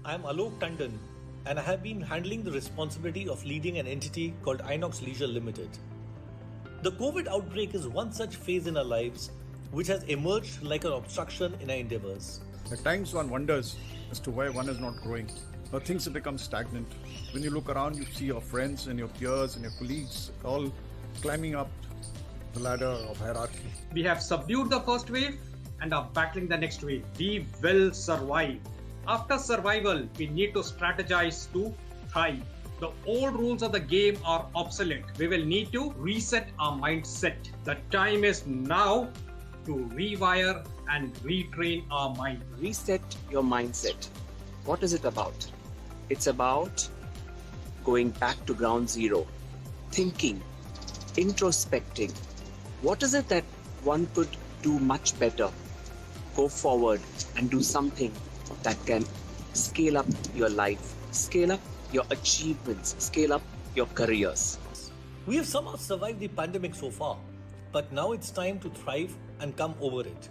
I'm Alok Tandon, and I have been handling the responsibility of leading an entity called Inox Leisure Limited. The COVID outbreak is one such phase in our lives which has emerged like an obstruction in our endeavors. At times one wonders as to why one is not growing, or things have become stagnant. When you look around, you see your friends and your peers and your colleagues all climbing up the ladder of hierarchy. We have subdued the first wave and are battling the next wave. We will survive. After survival, we need to strategize to thrive. The old rules of the game are obsolete. We will need to reset our mindset. The time is now to rewire and retrain our mind. Reset your mindset. What is it about? It's about going back to ground zero, thinking, introspecting. What is it that one could do much better? Go forward and do something that can scale up your life, scale up your achievements, scale up your careers. We have somehow survived the pandemic so far, but now it's time to thrive and come over it.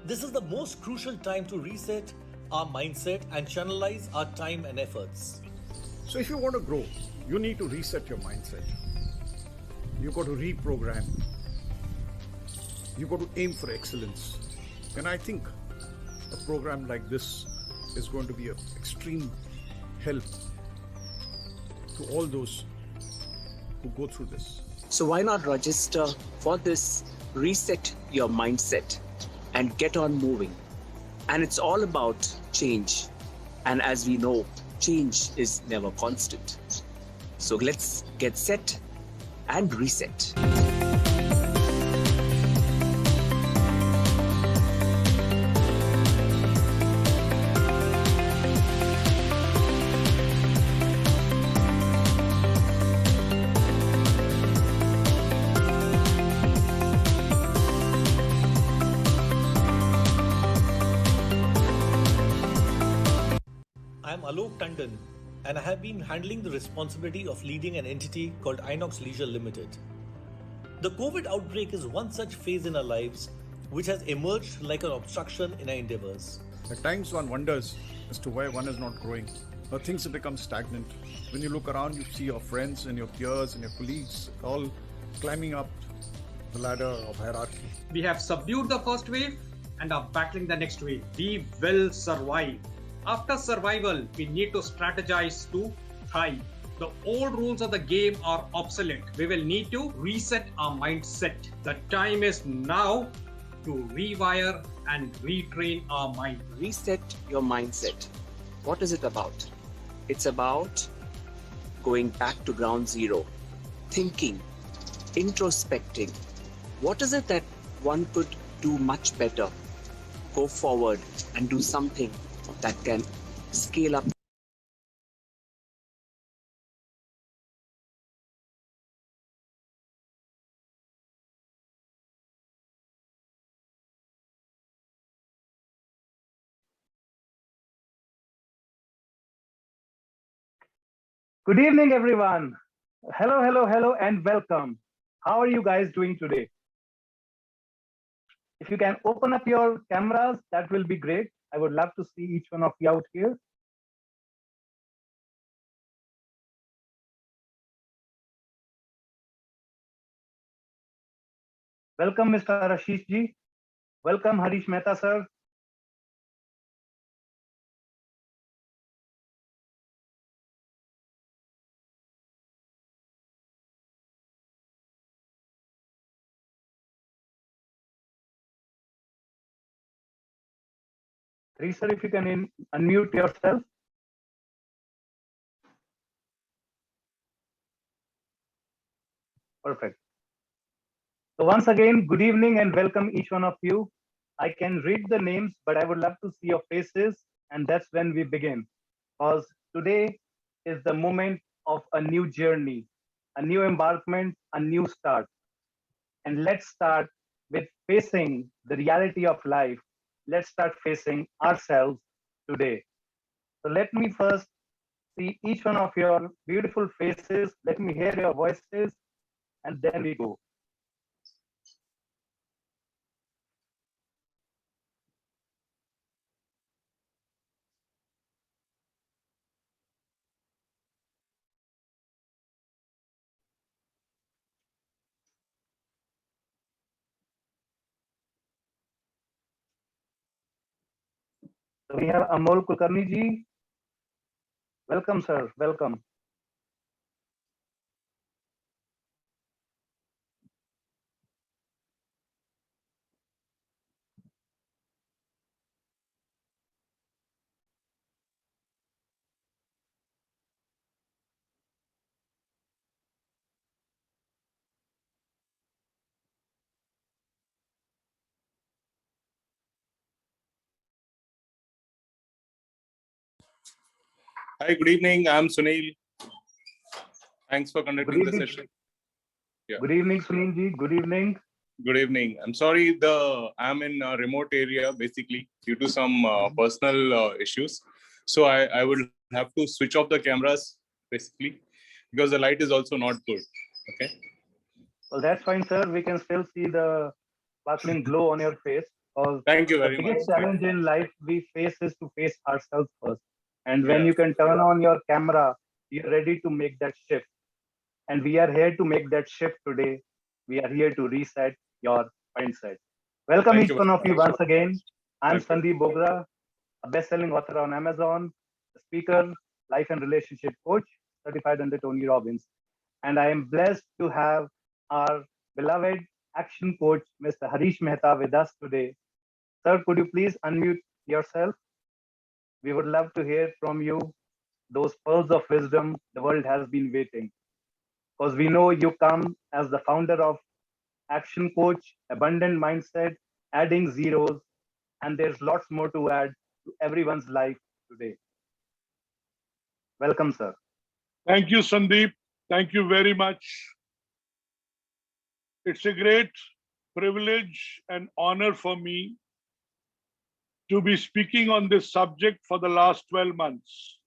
This is the most crucial time to reset our mindset and channelize our time and efforts. So if you want to grow, you need to reset your mindset. You've got to reprogram. You've got to aim for excellence. And I think a program like this is going to be of extreme help to all those who go through this. So why not register for this Reset Your Mindset and get on moving? And it's all about change. And as we know, change is never constant. So let's get set and reset. I'm Alok Tandon, and I have been handling the responsibility of leading an entity called Inox Leisure Limited. The COVID outbreak is one such phase in our lives which has emerged like an obstruction in our endeavors. At times one wonders as to why one is not growing, or things have become stagnant. When you look around, you see your friends and your peers and your colleagues all climbing up the ladder of hierarchy. We have subdued the first wave and are battling the next wave. We will survive. After survival, we need to strategize to thrive. The old rules of the game are obsolete. We will need to reset our mindset. The time is now to rewire and retrain our mind. Reset your mindset. What is it about? It's about going back to ground zero, thinking, introspecting. What is it that one could do much better? Go forward and do something that can scale up. Good evening, everyone. Hello, hello, hello, and welcome. How are you guys doing today? If you can open up your cameras, that will be great. I would love to see each one of you out here. Welcome, Mr. Ashish ji. Welcome, Harish Mehta, sir. Sir, if you can unmute yourself. Perfect. So once again, good evening and welcome each one of you. I can read the names, but I would love to see your faces, and that's when we begin. Because today is the moment of a new journey, a new embarkment, a new start. And let's start with facing the reality of life. Let's start facing ourselves today. So let me first see each one of your beautiful faces. Let me hear your voices, and then we go. So we have Amol Kulkarni ji. Welcome, sir. Welcome. Hi, good evening. I'm Sunil. Thanks for Good conducting the evening. session. Yeah. Good evening, Sunil ji. Good evening. Good evening. I'm sorry, I'm in a remote area basically due to some personal issues. So I would have to switch off the cameras basically because the light is also not good. Okay. Well, that's fine, sir. We can still see the sparkling glow on your face. Because Thank you the very much. biggest challenge in life we face is to face ourselves first. And when Yeah. you can turn on your camera, you're ready to make that shift. And we are here to make that shift today. We are here to reset your mindset. Welcome Thank each you one very of you much. once again. I'm Thank you. Sandeep Bogra, a best-selling author on Amazon, a speaker, life and relationship coach, certified under Tony Robbins. And I am blessed to have our beloved action coach, Mr. Harish Mehta, with us today. Sir, could you please unmute yourself? We would love to hear from you those pearls of wisdom the world has been waiting. Because we know you come as the founder of Action Coach, Abundant Mindset, Adding Zeros, and there's lots more to add to everyone's life today. Welcome, sir. Thank you, Sandeep. Thank you very much. It's a great privilege and honor for me to be speaking on this subject for the last 12 months.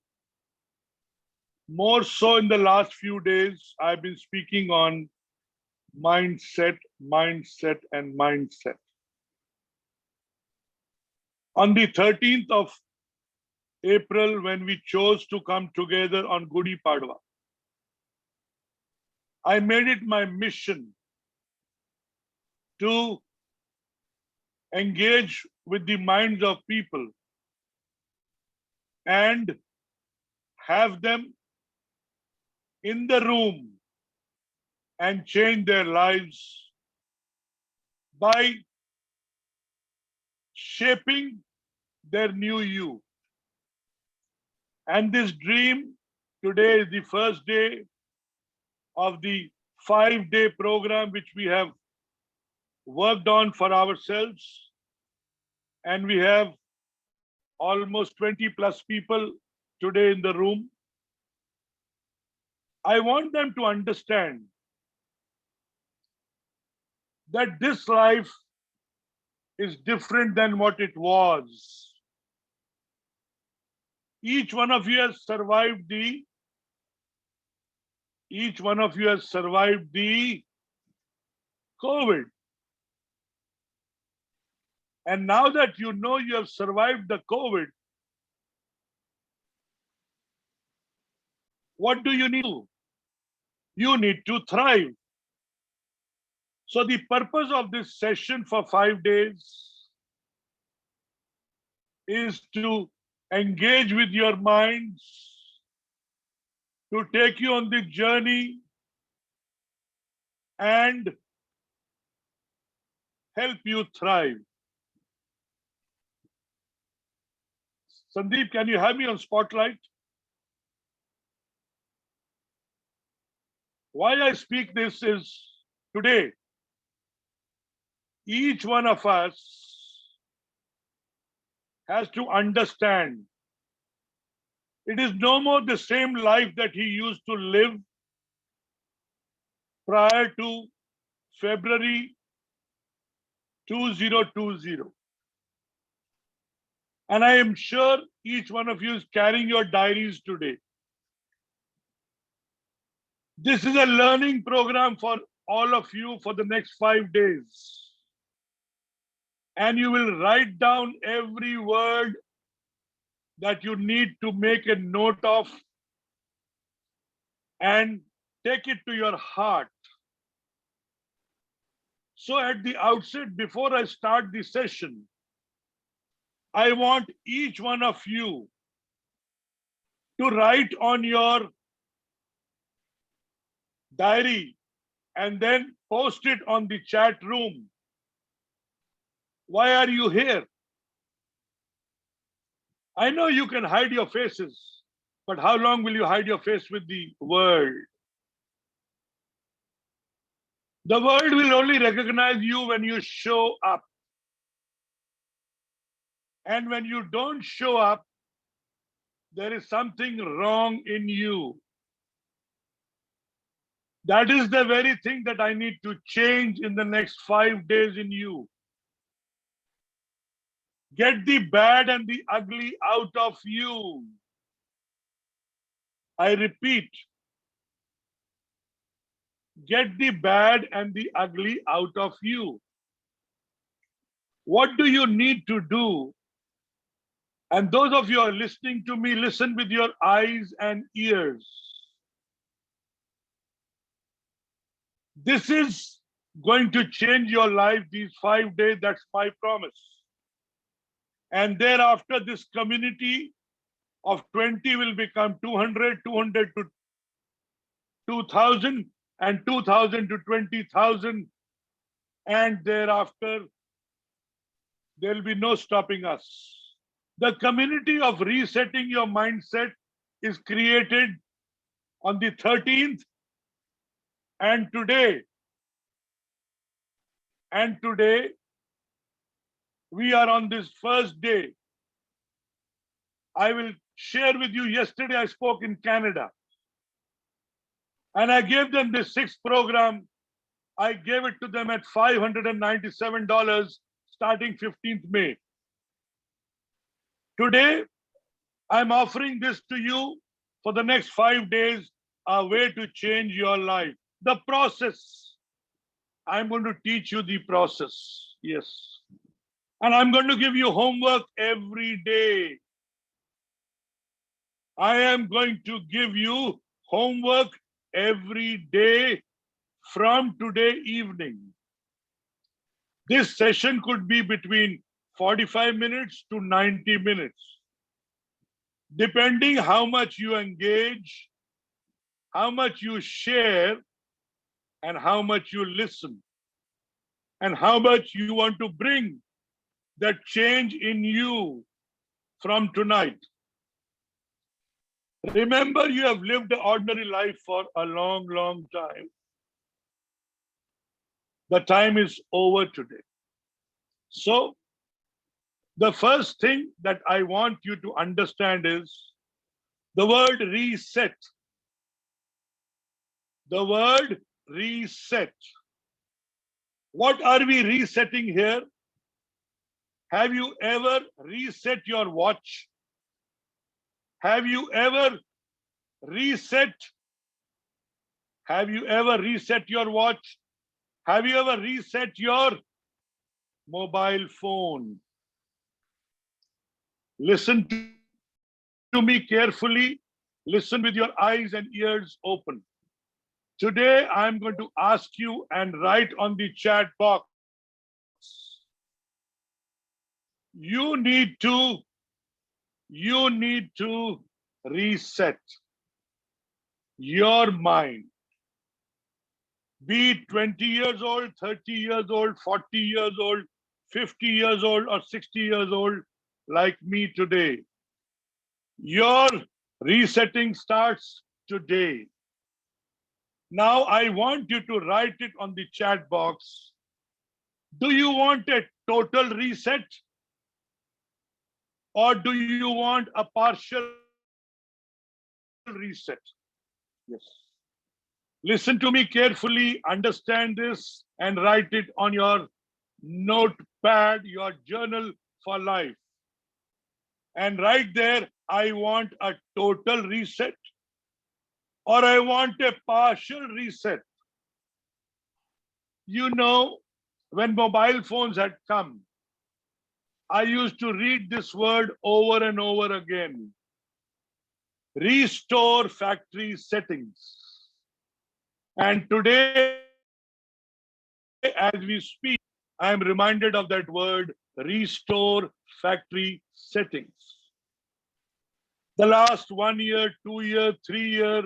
More so in the last few days, I've been speaking on mindset, mindset, and mindset. On the 13th of April, when we chose to come together on Gudi Padwa, I made it my mission to engage with the minds of people and have them in the room and change their lives by shaping their new you. And this dream today is the first day of the 5-day program which we have worked on for ourselves. And we have almost 20 plus people today in the room. I want them to understand that this life is different than what it was. Each one of you has survived the COVID. And now that you know you have survived the COVID, what do you need to do? You need to thrive. So the purpose of this session for 5 days is to engage with your minds, to take you on the journey and help you thrive. Sandeep, can you have me on spotlight? Why I speak this is today, each one of us has to understand it is no more the same life that he used to live prior to February 2020. And I am sure each one of you is carrying your diaries today. This is a learning program for all of you for the next 5 days. And you will write down every word that you need to make a note of and take it to your heart. So at the outset, before I start the session, I want each one of you to write on your diary and then post it on the chat room. Why are you here? I know you can hide your faces, but how long will you hide your face with the world? The world will only recognize you when you show up. And when you don't show up, there is something wrong in you. That is the very thing that I need to change in the next 5 days in you. Get the bad and the ugly out of you. I repeat, get the bad and the ugly out of you. What do you need to do? And those of you who are listening to me, listen with your eyes and ears. This is going to change your life these 5 days. That's my promise. And thereafter, this community of 20 will become 200, 200 to 2,000, and 2,000 to 20,000. And thereafter, there will be no stopping us. The community of resetting your mindset is created on the 13th, and today we are on this first day. I will share with you, yesterday I spoke in Canada and I gave them this 6th program. I gave it to them at $597 starting 15th May. Today, I'm offering this to you for the next 5 days, a way to change your life. The process. I'm going to teach you the process. Yes. And I'm going to give you homework every day. I am going to give you homework every day from today evening. This session could be between 45 minutes to 90 minutes, depending how much you engage, how much you share, and how much you listen, and how much you want to bring that change in you from tonight. Remember, you have lived an ordinary life for a long, long time. The time is over today. So, the first thing that I want you to understand is the word reset. The word reset. What are we resetting here? Have you ever reset your watch? Have you ever reset? Have you ever reset your watch? Have you ever reset your mobile phone? Listen to me carefully. Listen with your eyes and ears open. Today, I'm going to ask you and write on the chat box. You need to reset your mind. Be it 20 years old, 30 years old, 40 years old, 50 years old, or 60 years old, like me today. Your resetting starts today. Now, I want you to write it on the chat box. Do you want a total reset? Or do you want a partial reset? Yes. Listen to me carefully, understand this, and write it on your notepad, your journal for life. And right there, I want a total reset, or I want a partial reset. You know, when mobile phones had come, I used to read this word over and over again. Restore factory settings. And today, as we speak, I am reminded of that word, restore factory settings. The last 1 year, 2 year, 3 year,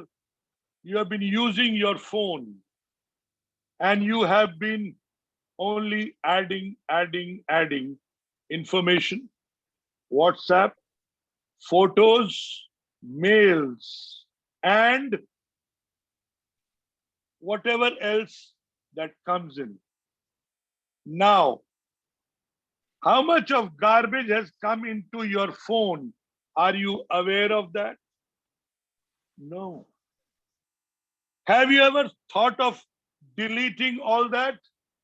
you have been using your phone and you have been only adding information, WhatsApp, photos, mails, and whatever else that comes in. Now, how much of garbage has come into your phone? Are you aware of that? No. Have you ever thought of deleting all that?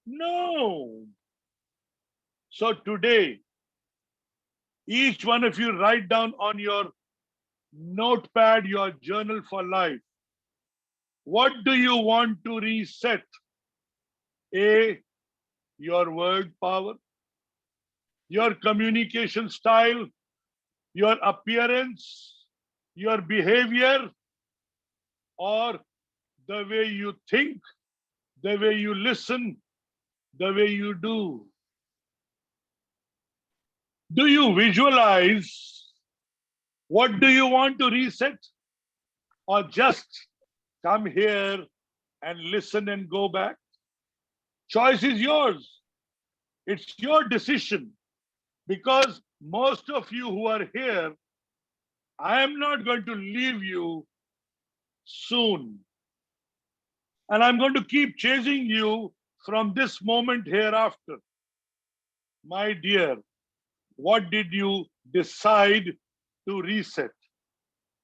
No. So today, each one of you write down on your notepad, your journal for life. What do you want to reset? A, your word power, your communication style, your appearance, your behavior, or the way you think, the way you listen, the way you do. Do you visualize what do you want to reset? Or just come here and listen and go back? Choice is yours. It's your decision. Because most of you who are here, I am not going to leave you soon. And I'm going to keep chasing you from this moment hereafter. My dear, what did you decide to reset?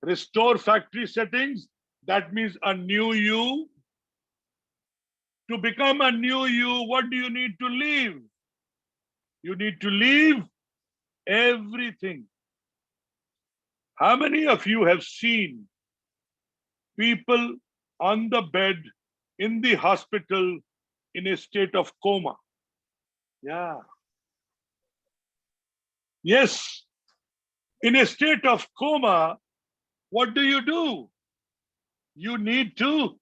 Restore factory settings, that means a new you. To become a new you, what do you need to leave? You need to leave everything. How many of you have seen people on the bed in the hospital in a state of coma? Yeah. Yes, in a state of coma, what do? You need to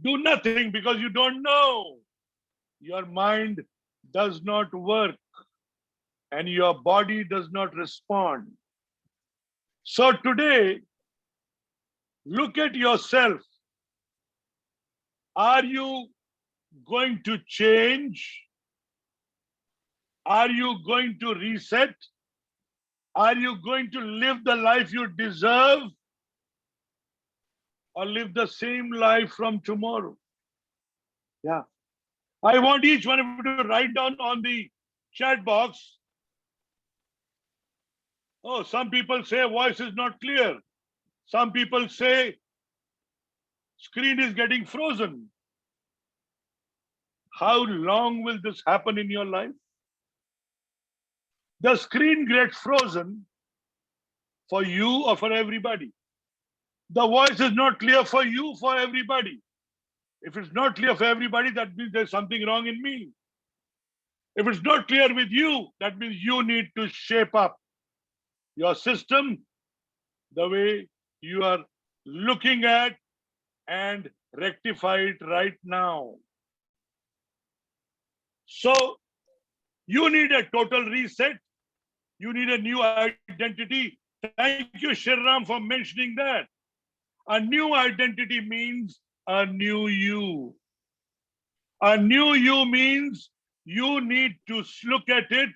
do nothing because you don't know. Your mind does not work and your body does not respond. So today, look at yourself. Are you going to change? Are you going to reset? Are you going to live the life you deserve? Or live the same life from tomorrow? Yeah. I want each one of you to write down on the chat box. Oh, some people say voice is not clear. Some people say screen is getting frozen. How long will this happen in your life? The screen gets frozen for you or for everybody. The voice is not clear for you, for everybody. If it's not clear for everybody, that means there's something wrong in me. If it's not clear with you, that means you need to shape up your system, the way you are looking at, and rectify it right now. So you need a total reset. You need a new identity. Thank you, Shriram, for mentioning that. A new identity means a new you. A new you means you need to look at it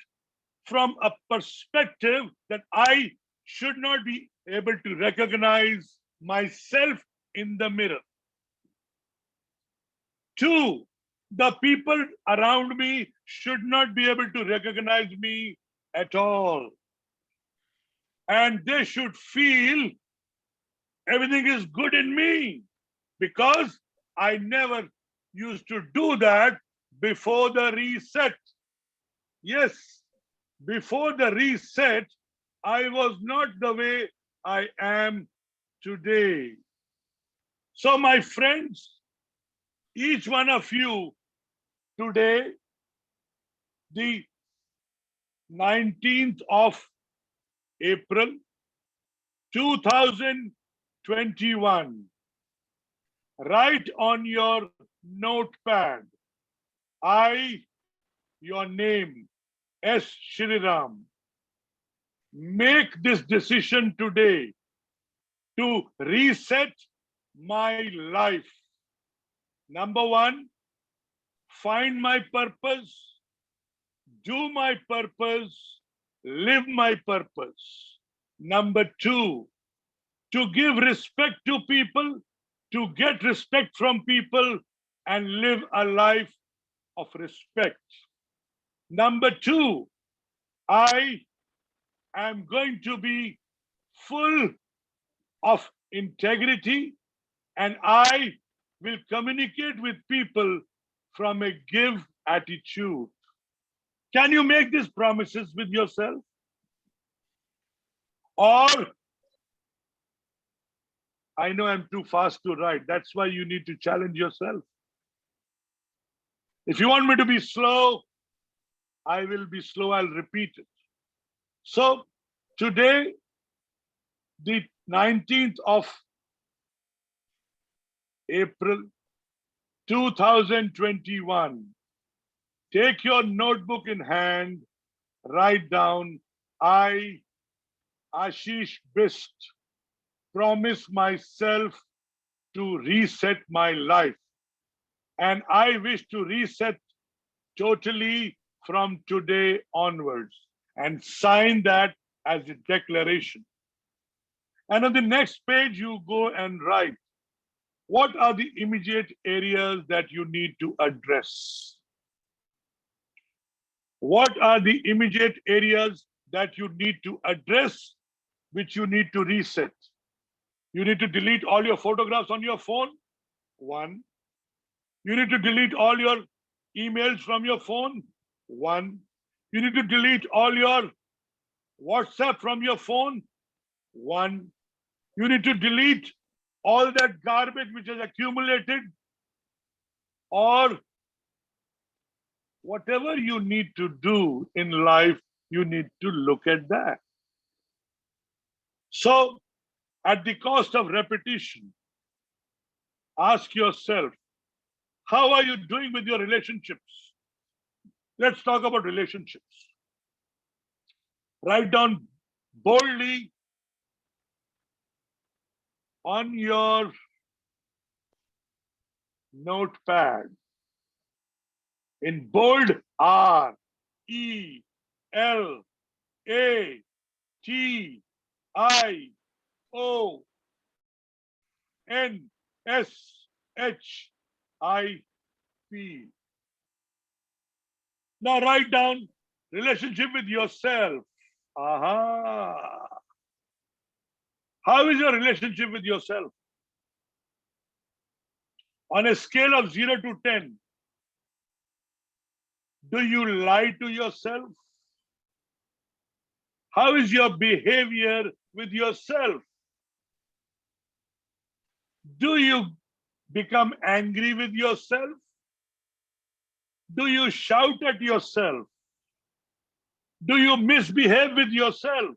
from a perspective that I should not be able to recognize myself in the mirror. Two, the people around me should not be able to recognize me at all. And they should feel everything is good in me because I never used to do that before the reset. Yes, before the reset, I was not the way I am today. So, my friends, each one of you today, the 19th of April 2021, write on your notepad, I, your name, S. Shriram, make this decision today to reset my life. Number one, find my purpose, do my purpose, live my purpose. Number two, to give respect to people, to get respect from people, and live a life of respect. Number two, I am going to be full of integrity and I will communicate with people from a give attitude. Can you make these promises with yourself? Or, I know I'm too fast to write. That's why you need to challenge yourself. If you want me to be slow, I will be slow. I'll repeat it. So today, the 19th of April 2021, take your notebook in hand, write down, I, Ashish Bist, promise myself to reset my life. And I wish to reset totally from today onwards, and sign that as a declaration. And on the next page, you go and write, what are the immediate areas that you need to address? What are the immediate areas that you need to address, which you need to reset? You need to delete all your photographs on your phone. One. You need to delete all your emails from your phone. One. You need to delete all your WhatsApp from your phone. One. You need to delete all that garbage which has accumulated, or whatever you need to do in life, you need to look at that. So, at the cost of repetition, ask yourself, how are you doing with your relationships? Let's talk about relationships. Write down boldly on your notepad in bold, R, E, L, A, T, I, O, N, S, H, I, P. Now write down relationship with yourself. Aha. How is your relationship with yourself? On a scale of 0 to 10, do you lie to yourself? How is your behavior with yourself? Do you become angry with yourself? Do you shout at yourself? Do you misbehave with yourself?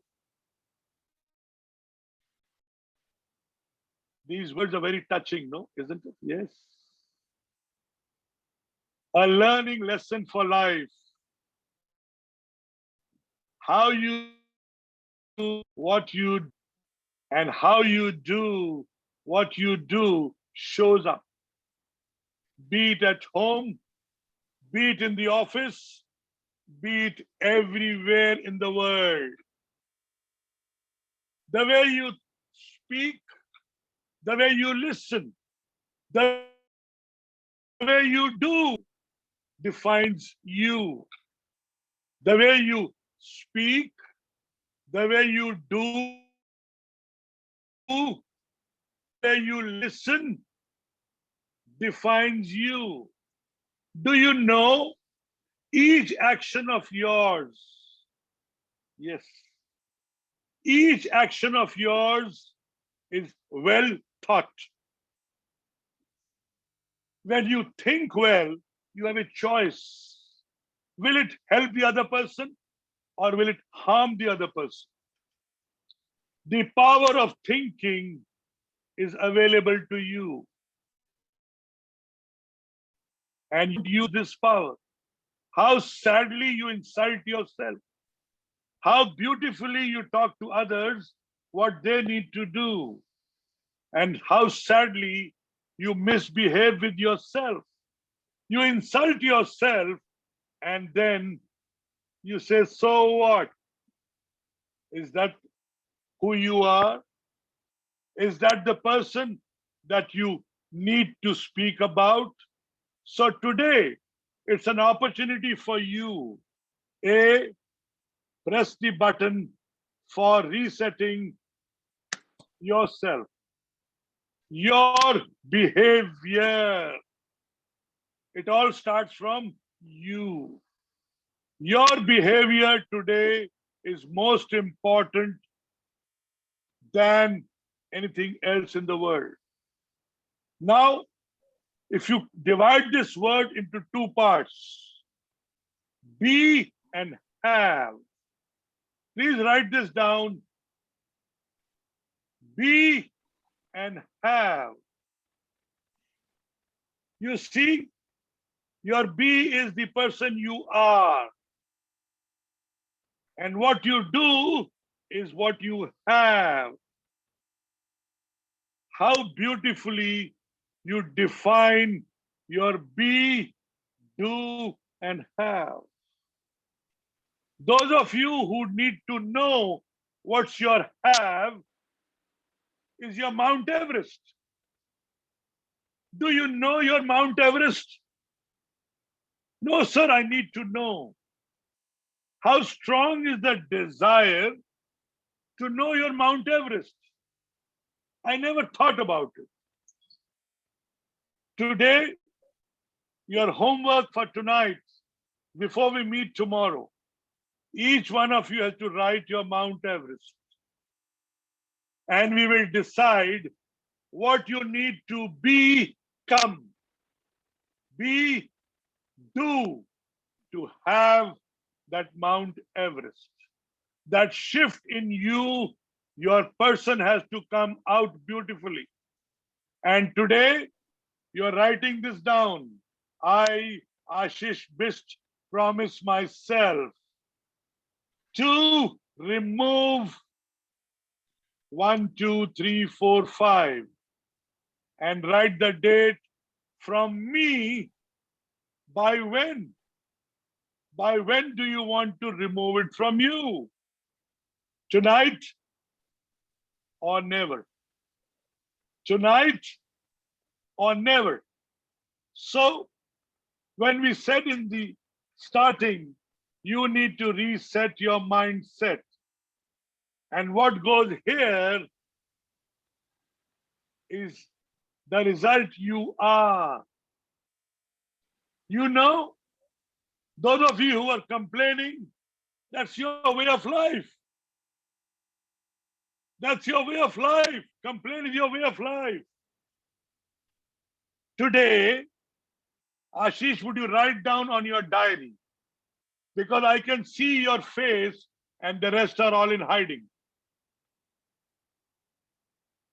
These words are very touching, no? Isn't it? Yes. A learning lesson for life. How you do what you, and how you do what you do shows up. Be it at home, be it in the office, be it everywhere in the world. The way you speak, the way you listen, the way you do defines you. The way you speak, the way you do, the way you listen defines you. Do you know each action of yours? Yes. Each action of yours is well thought. When you think well, you have a choice. Will it help the other person or will it harm the other person? The power of thinking is available to you. And you use this power. How sadly you insult yourself. how beautifully you talk to others what they need to do, and how sadly you misbehave with yourself. You insult yourself and then you say, so what? Is that who you are? Is that the person that you need to speak about? So today, it's an opportunity for you. A, press the button for resetting yourself, your behavior. It all starts from you. Your behavior today is most important than anything else in the world. Now, if you divide this word into two parts, be and have, please write this down. Be and have. You see, your be is the person you are. And what you do is what you have. How beautifully you define your be, do, and have. Those of you who need to know what's your have is your Mount Everest. Do you know your Mount Everest? No, sir, I need to know. How strong is the desire to know your Mount Everest? I never thought about it. Today, your homework for tonight, before we meet tomorrow, each one of you has to write your Mount Everest. And we will decide what you need to become, be, do to have that Mount Everest. That shift in you, your person has to come out beautifully. And today, you're writing this down. I, Ashish Bist, promise myself to remove 1, 2, 3, 4, 5 and write the date from me. By when? By when do you want to remove it from you? Tonight or never? Tonight or never? So when we said in the starting, you need to reset your mindset. And what goes here is the result you are. You know, those of you who are complaining, that's your way of life. That's your way of life. Complain is your way of life. Today, Ashish, would you write down on your diary? Because I can see your face and the rest are all in hiding.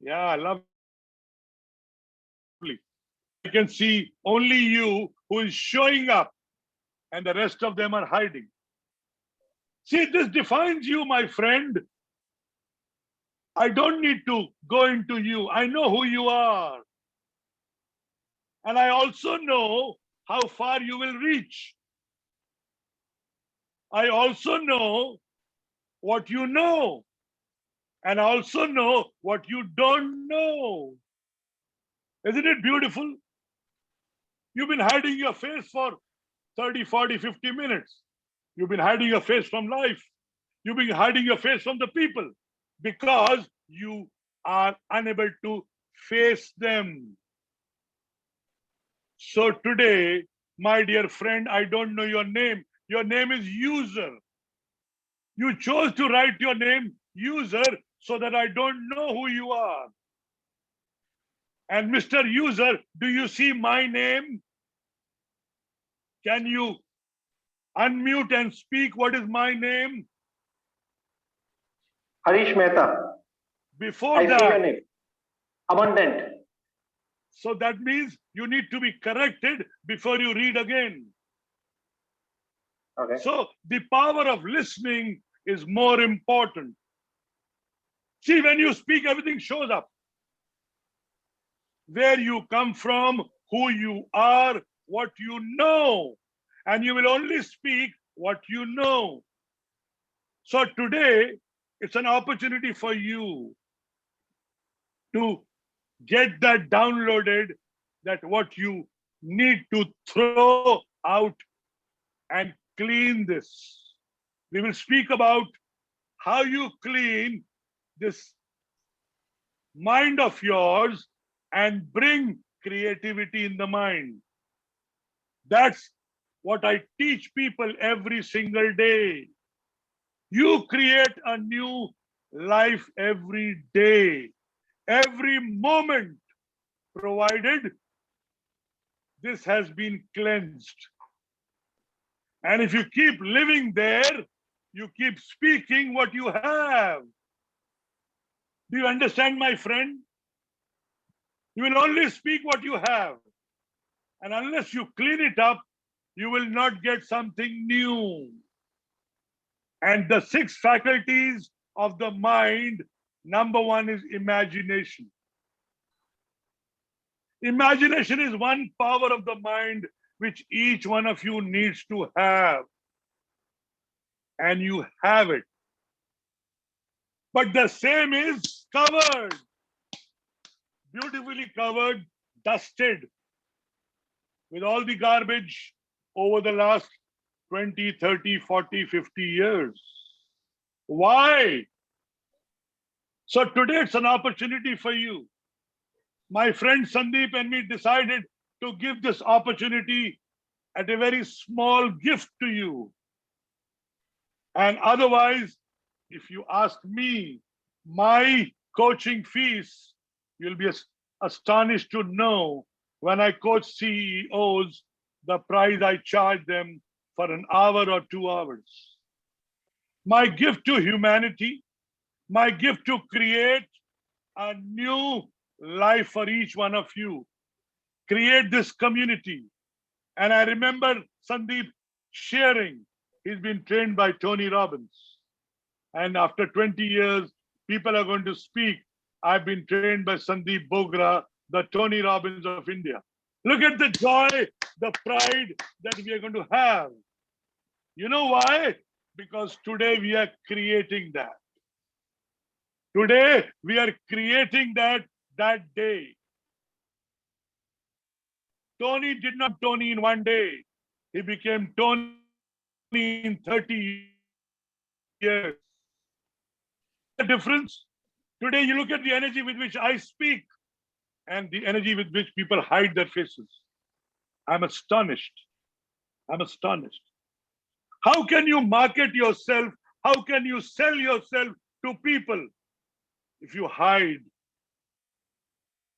Yeah, lovely. I can see only you who is showing up and the rest of them are hiding. See, this defines you, my friend. I don't need to go into you. I know who you are. And I also know how far you will reach. I also know what you know. And I also know what you don't know. Isn't it beautiful? You've been hiding your face for 30, 40, 50 minutes. You've been hiding your face from life. You've been hiding your face from the people because you are unable to face them. So today, my dear friend, I don't know your name. Your name is user. You chose to write your name user so that I don't know who you are. And Mr. User, do you see my name? Can you unmute and speak? What is my name? Harish Mehta. Before I that, see your name. Abundant. so that means you need to be corrected before you read again. Okay. So the power of listening is more important. See, when you speak, everything shows up. Where you come from, who you are, what you know. And you will only speak what you know. So today, it's an opportunity for you to get that downloaded, that what you need to throw out and clean this. We will speak about how you clean this mind of yours and bring creativity in the mind. That's what I teach people every single day. You create a new life every day, every moment, provided this has been cleansed. And if you keep living there, you keep speaking what you have. Do you understand, my friend? You will only speak what you have. And unless you clean it up, you will not get something new. And the 6 faculties of the mind, number 1 is imagination. Imagination is one power of the mind which each one of you needs to have. And you have it. But the same is covered, beautifully covered, dusted with all the garbage over the last 20, 30, 40, 50 years. Why? So today it's an opportunity for you. My friend Sandeep and me decided to give this opportunity at a very small gift to you. And otherwise, if you ask me, my coaching fees, you'll be astonished to know when I coach CEOs, the price I charge them for an hour or 2 hours. My gift to humanity, my gift to create a new life for each one of you. Create this community. And I remember Sandeep sharing, he's been trained by Tony Robbins. And after 20 years, people are going to speak. I've been trained by Sandeep Bogra, the Tony Robbins of India. Look at the joy, the pride that we are going to have. You know why? Because today we are creating that. Today we are creating that day. Tony did not Tony in one day. He became Tony in 30 years. The difference? Today you look at the energy with which I speak and the energy with which people hide their faces. I'm astonished. I'm astonished. How can you market yourself? How can you sell yourself to people if you hide?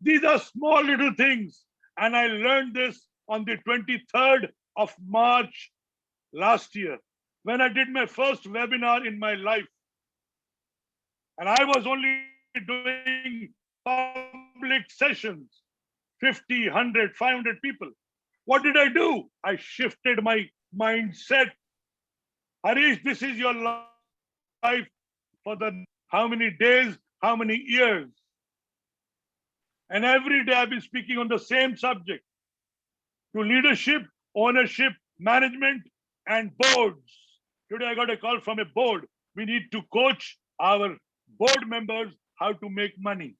These are small little things. And I learned this on the 23rd of March last year when I did my first webinar in my life. And I was only doing public sessions, 50, 100, 500 people. What did I do? I shifted my mindset. Harish, this is your life for the how many days, how many years. And every day I've been speaking on the same subject to leadership, ownership, management, and boards. Today I got a call from a board. We need to coach our board members how to make money.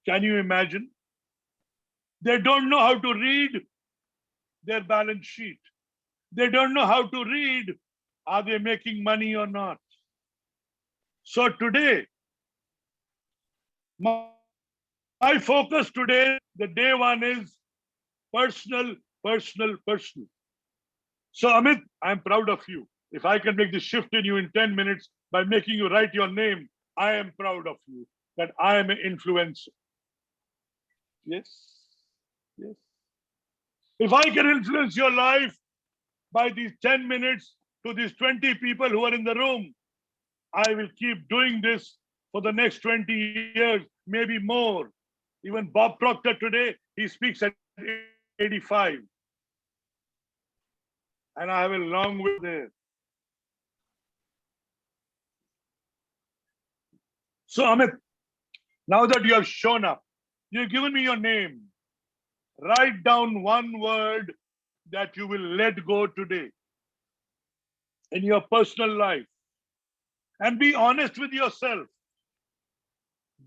Can you imagine? They don't know how to read their balance sheet. They don't know how to read, are they making money or not? So today, my focus today, the day 1 is personal, personal, personal. So Amit, I'm proud of you. If I can make this shift in you in 10 minutes by making you write your name, I am proud of you that I am an influencer. Yes, yes. If I can influence your life by these 10 minutes to these 20 people who are in the room, I will keep doing this for the next 20 years, maybe more. Even Bob Proctor today, he speaks at 85. And I have a long way there. So, Amit, now that you have shown up, you've given me your name. Write down one word that you will let go today in your personal life. And be honest with yourself.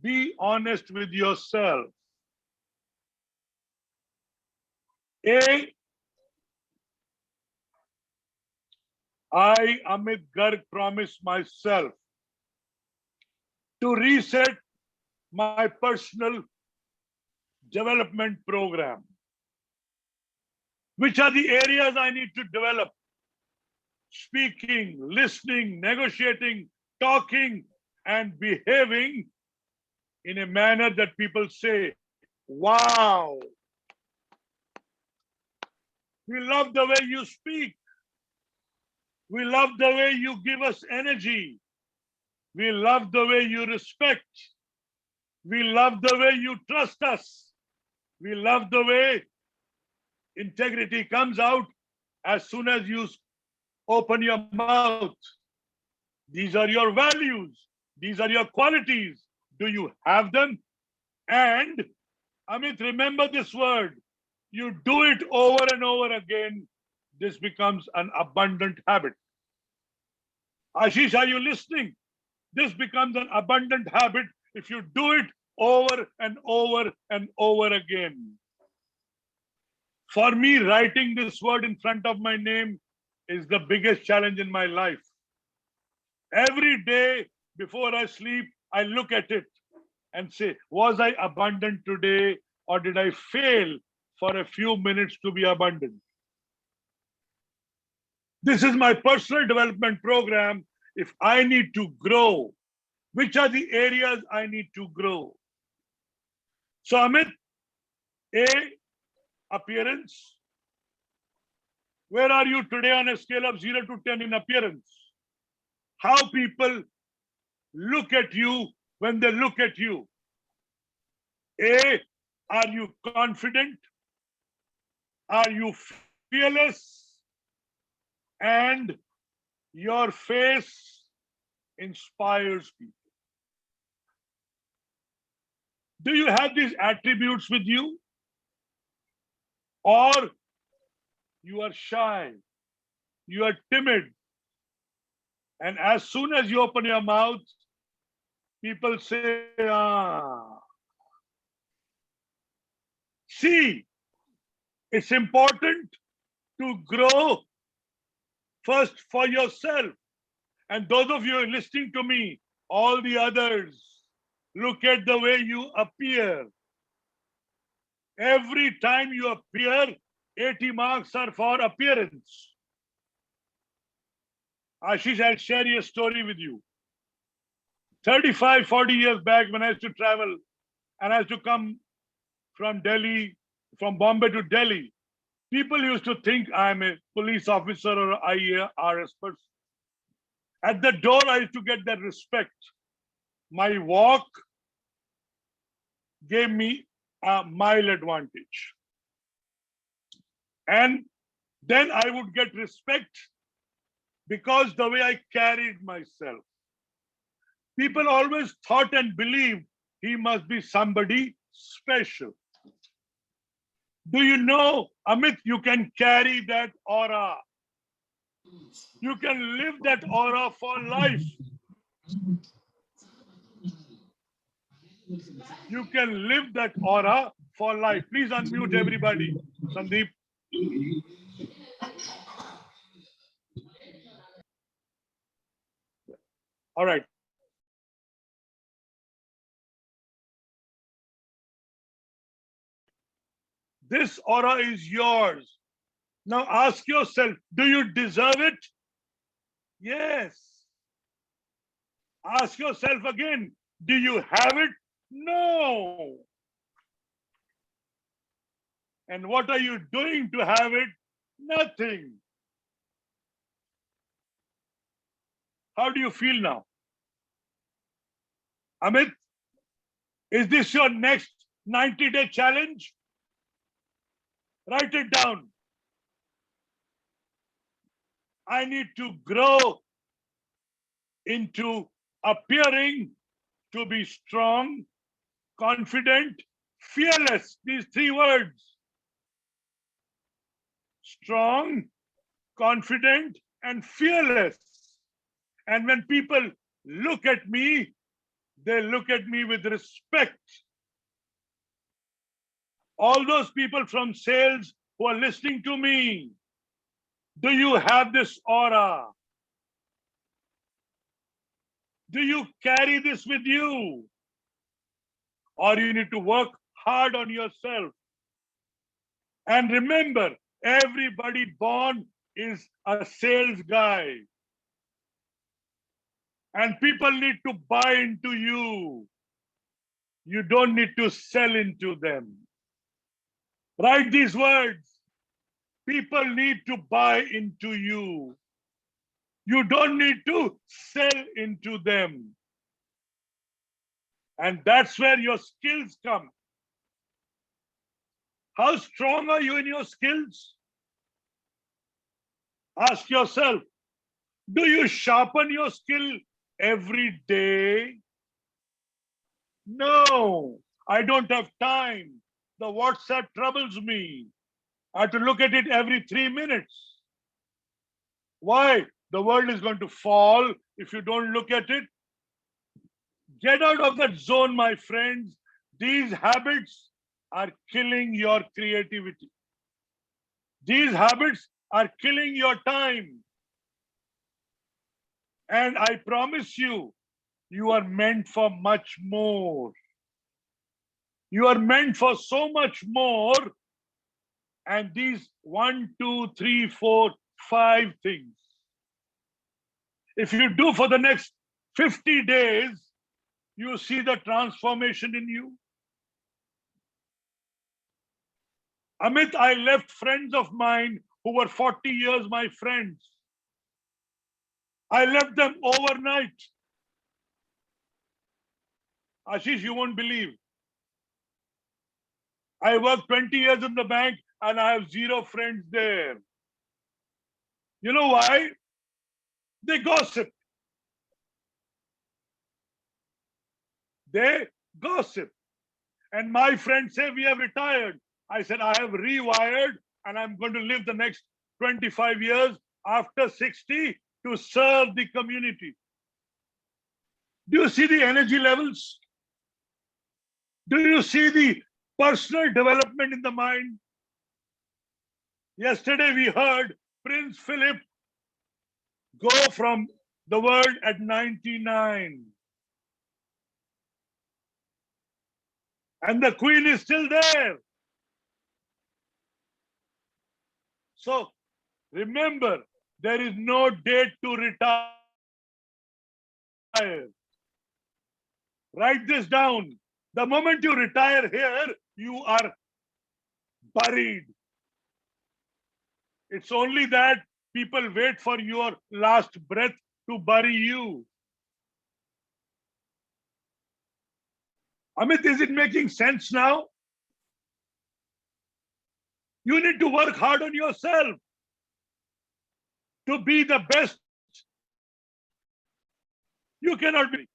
Be honest with yourself. A, I, Amit Garg, promise myself to reset my personal development program. Which are the areas I need to develop? Speaking, listening, negotiating, talking, and behaving in a manner that people say, wow, we love the way you speak. We love the way you give us energy. We love the way you respect. We love the way you trust us. We love the way integrity comes out as soon as you open your mouth. These are your values. These are your qualities. Do you have them? And Amit, remember this word. You do it over and over again. This becomes an abundant habit. Ashish, are you listening? This becomes an abundant habit if you do it over and over and over again. For me, writing this word in front of my name is the biggest challenge in my life. Every day before I sleep, I look at it and say, was I abundant today or did I fail for a few minutes to be abundant? This is my personal development program. If I need to grow, which are the areas I need to grow? So Amit, A, appearance. Where are you today on a scale of 0 to 10 in appearance? How people look at you when they look at you. A, are you confident? Are you fearless? And your face inspires people. Do you have these attributes with you? Or you are shy, you are timid, and as soon as you open your mouth, people say, ah. See, it's important to grow first for yourself. And those of you listening to me, all the others, look at the way you appear. Every time you appear, 80 marks are for appearance. Ashish, I'll share a story with you. 35, 40 years back when I used to travel and I used to come from Delhi, from Bombay to Delhi, people used to think I'm a police officer or IARS person. At the door, I used to get that respect. My walk gave me a mile advantage. And then I would get respect because the way I carried myself. People always thought and believed he must be somebody special. Do you know, Amit, you can carry that aura. You can live that aura for life. You can live that aura for life. Please unmute everybody. Sandeep. All right. This aura is yours. Now ask yourself, do you deserve it? Yes. Ask yourself again, do you have it? No. And what are you doing to have it? Nothing. How do you feel now? Amit, is this your next 90-day challenge? Write it down. I need to grow into appearing to be strong, confident, fearless. These three words. Strong, confident, and fearless. And when people look at me, they look at me with respect. All those people from sales who are listening to me, do you have this aura? Do you carry this with you? Or you need to work hard on yourself? And remember, everybody born is a sales guy. And people need to buy into you. You don't need to sell into them. Write these words. People need to buy into you. You don't need to sell into them. And that's where your skills come. How strong are you in your skills? Ask yourself, do you sharpen your skill every day? No, I don't have time. The WhatsApp troubles me. I have to look at it every 3 minutes. Why? The world is going to fall if you don't look at it. Get out of that zone, my friends. These habits are killing your creativity. These habits are killing your time. And I promise you, you are meant for much more. You are meant for so much more. And these 1, 2, 3, 4, 5 things, if you do for the next 50 days, you see the transformation in you. Amit, I left friends of mine who were 40 years my friends. I left them overnight. Ashish, you won't believe. I worked 20 years in the bank and I have 0 friends there. You know why? They gossip. They gossip. And my friends say, we have retired. I said, I have rewired and I'm going to live the next 25 years after 60 to serve the community. Do you see the energy levels? Do you see the personal development in the mind? Yesterday we heard Prince Philip go from the world at 99. And the Queen is still there. So remember, there is no date to retire. Write this down. The moment you retire here, you are buried. It's only that people wait for your last breath to bury you. Amit, is it making sense now? You need to work hard on yourself to be the best. You cannot be.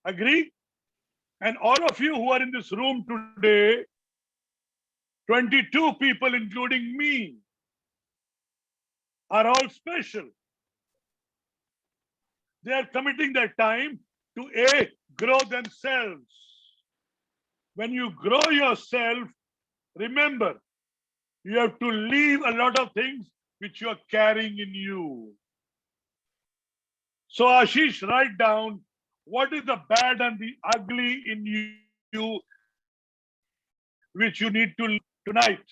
Agree? And all of you who are in this room today, 22 people, including me, are all special. They are committing their time to grow themselves. When you grow yourself, remember, you have to leave a lot of things which you are carrying in you. So Ashish, write down what is the bad and the ugly in you which you need to leave tonight.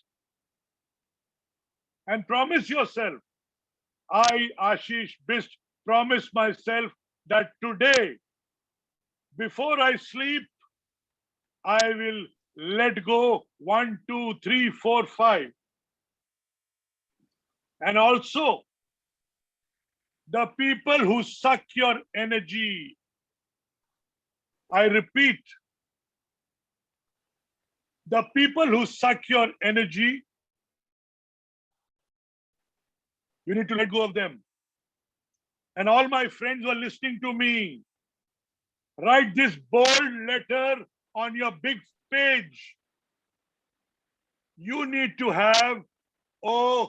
And promise yourself, I, Ashish Bist, promise myself that today, before I sleep, I will let go 1, 2, 3, 4, 5. And also, the people who suck your energy. I repeat, the people who suck your energy, you need to let go of them. And all my friends who are listening to me, Write this bold letter on your big page. You need to have OQP.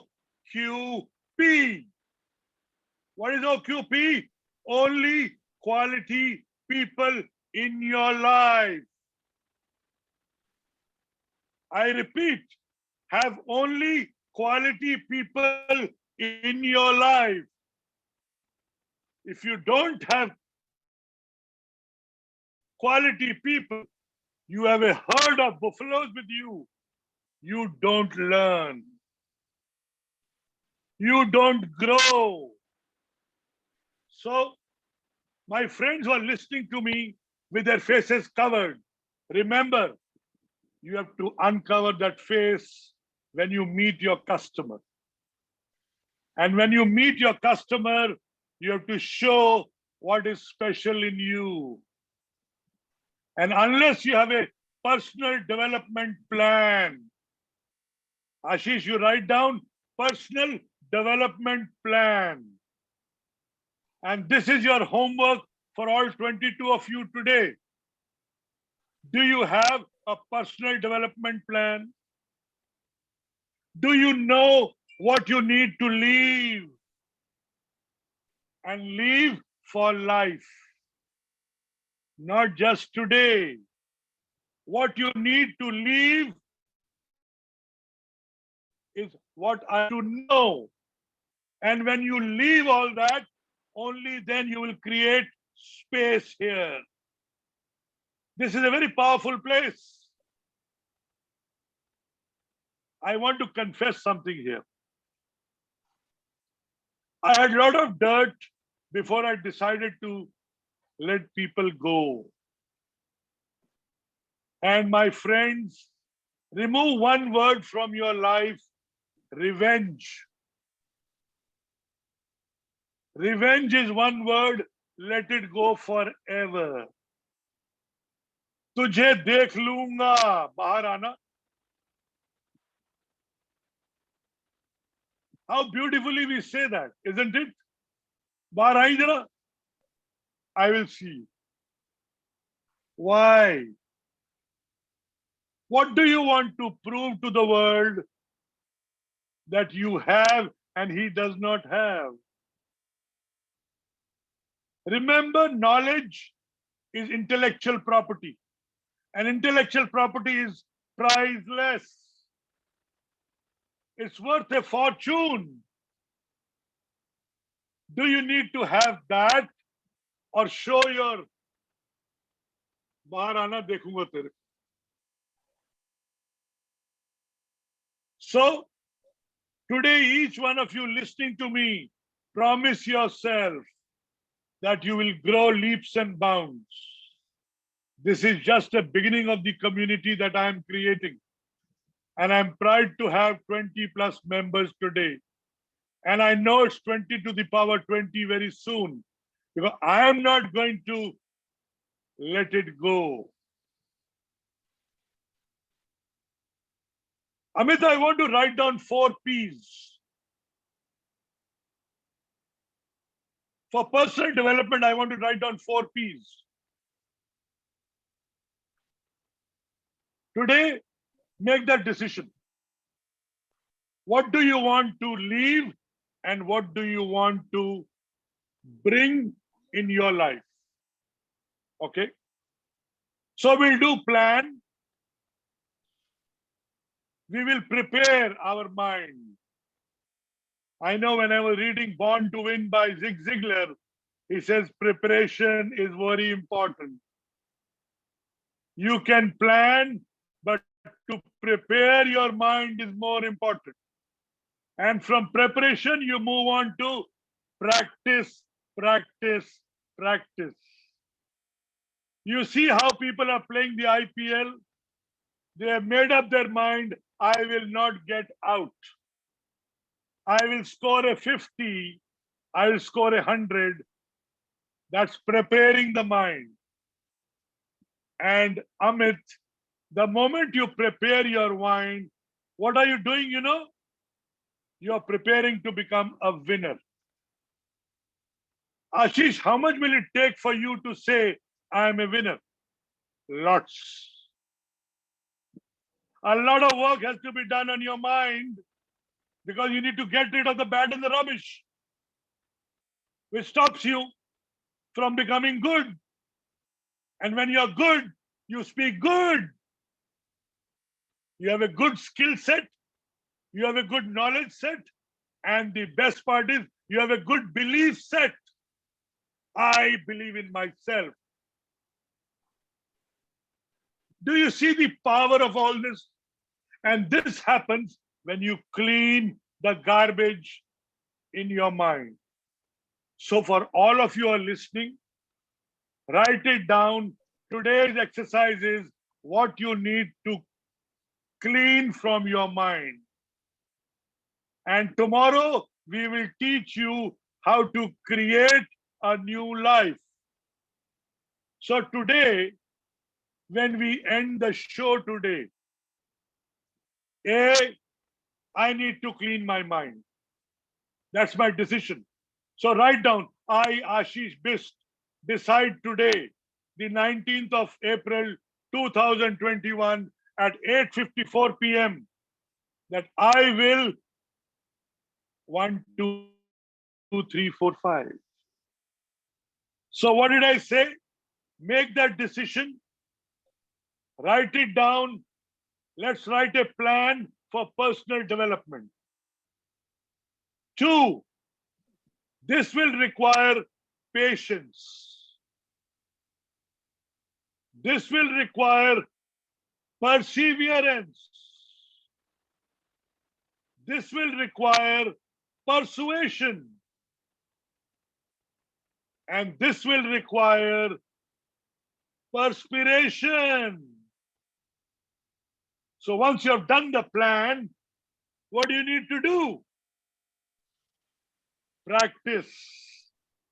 What is OQP? Only quality people in your life. I repeat, have only quality people in your life. If you don't have quality people, you have a herd of buffaloes with you. You don't learn. You don't grow. So, my friends who are listening to me with their faces covered, remember, you have to uncover that face when you meet your customer. And when you meet your customer, you have to show what is special in you. And unless you have a personal development plan, Ashish, you write down personal development plan. And this is your homework for all 22 of you today. Do you have a personal development plan? Do you know what you need to leave? And leave for life. Not just today. What you need to leave is what I to know. And when you leave all that, only then you will create space here. This is a very powerful place. I want to confess something here. I had a lot of dirt before I decided to let people go. And my friends, remove one word from your life, revenge. Revenge is one word, let it go forever. तुझे देख लूंगा, बाहर आना. How beautifully we say that, isn't it? बाहर आई जरा. I will see. Why? What do you want to prove to the world that you have and he does not have? Remember, knowledge is intellectual property, and intellectual property is priceless. It's worth a fortune. Do you need to have that or show your bahar aana dekhunga tere? So today, each one of you listening to me, promise yourself that you will grow leaps and bounds. This is just a beginning of the community that I am creating. And I'm proud to have 20 plus members today. And I know it's 20 to the power 20 very soon, because I am not going to let it go. Amit, I want to write down 4 P's. For personal development, I want to write down 4 P's. Today, make that decision. What do you want to leave and what do you want to bring in your life? Okay. So we'll do plan. We will prepare our mind. I know when I was reading Born to Win by Zig Ziglar, he says preparation is very important. You can plan, but to prepare your mind is more important. And from preparation, you move on to practice, practice, practice. You see how people are playing the IPL? They have made up their mind, I will not get out. I will score a 50, I will score 100. That's preparing the mind. And Amit, the moment you prepare your mind, what are you doing, you know? You're preparing to become a winner. Ashish, how much will it take for you to say, I am a winner. Lots. A lot of work has to be done on your mind because you need to get rid of the bad and the rubbish, which stops you from becoming good. And when you're good, you speak good. You have a good skill set. You have a good knowledge set. And the best part is you have a good belief set. I believe in myself. Do you see the power of all this? And this happens when you clean the garbage in your mind. So for all of you who are listening, write it down. Today's exercise is what you need to clean from your mind. And tomorrow we will teach you how to create a new life. So today, when we end the show today, I need to clean my mind. That's my decision. So write down, I, Ashish Bist, decide today, the 19th of April, 2021 at 8:54 p.m. that I will 1, 2, 3, 4, 5. So what did I say? Make that decision, write it down. Let's write a plan for personal development. 2, this will require patience. This will require perseverance. This will require persuasion. And this will require perspiration. So once you have done the plan, what do you need to do? Practice.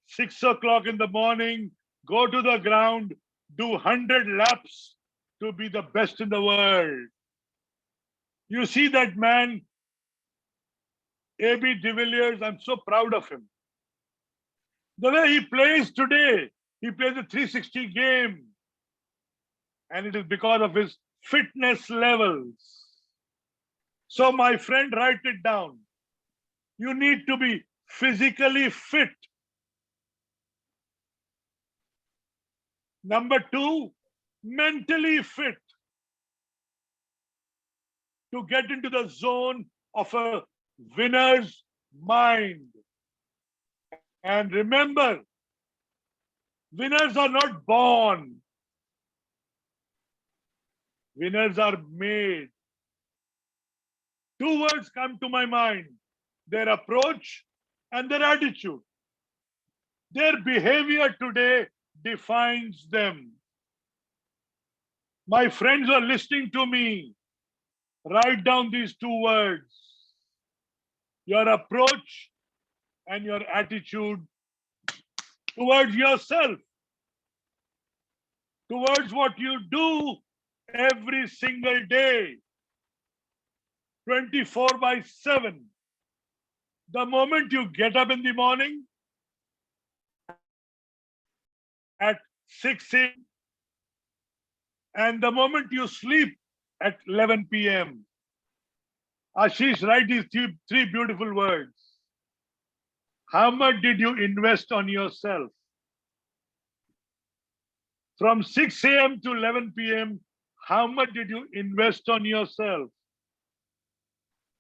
6 o'clock in the morning, go to the ground, do 100 laps to be the best in the world. You see that man, A.B. de Villiers, I'm so proud of him. The way he plays today, he plays a 360 game. And it is because of his fitness levels. So my friend, write it down. You need to be physically fit. Number 2, mentally fit. To get into the zone of a winner's mind. And remember, winners are not born. Winners are made. 2 words come to my mind: their approach and their attitude. Their behavior today defines them. My friends are listening to me. Write down these 2 words: your approach and your attitude towards yourself, towards what you do every single day, 24/7. The moment you get up in the morning at 6 a.m. and the moment you sleep at 11 p.m. Ashish, write these three beautiful words. How much did you invest on yourself? From 6 a.m. to 11 p.m., how much did you invest on yourself?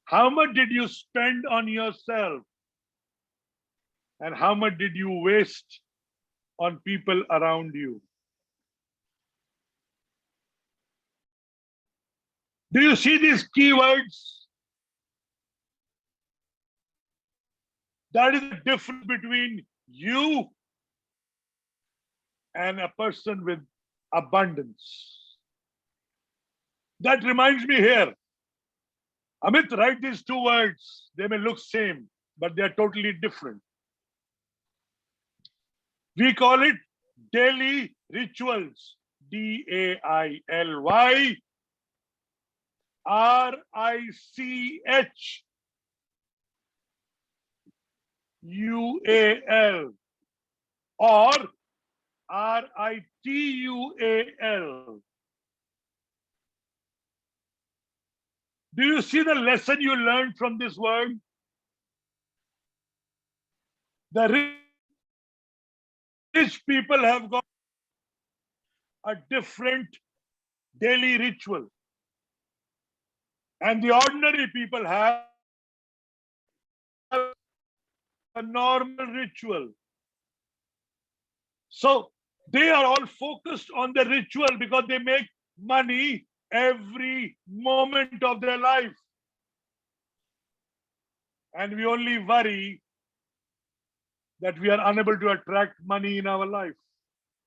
How much did you spend on yourself? And how much did you waste on people around you? Do you see these keywords? That is the difference between you and a person with abundance. That reminds me here. Amit, write these 2 words. They may look same, but they are totally different. We call it daily rituals. DAILY RICH UAL, or Ritual. Do you see the lesson you learned from this word? The rich people have got a different daily ritual, and the ordinary people have a normal ritual. So they are all focused on the ritual because they make money every moment of their life. And we only worry that we are unable to attract money in our life.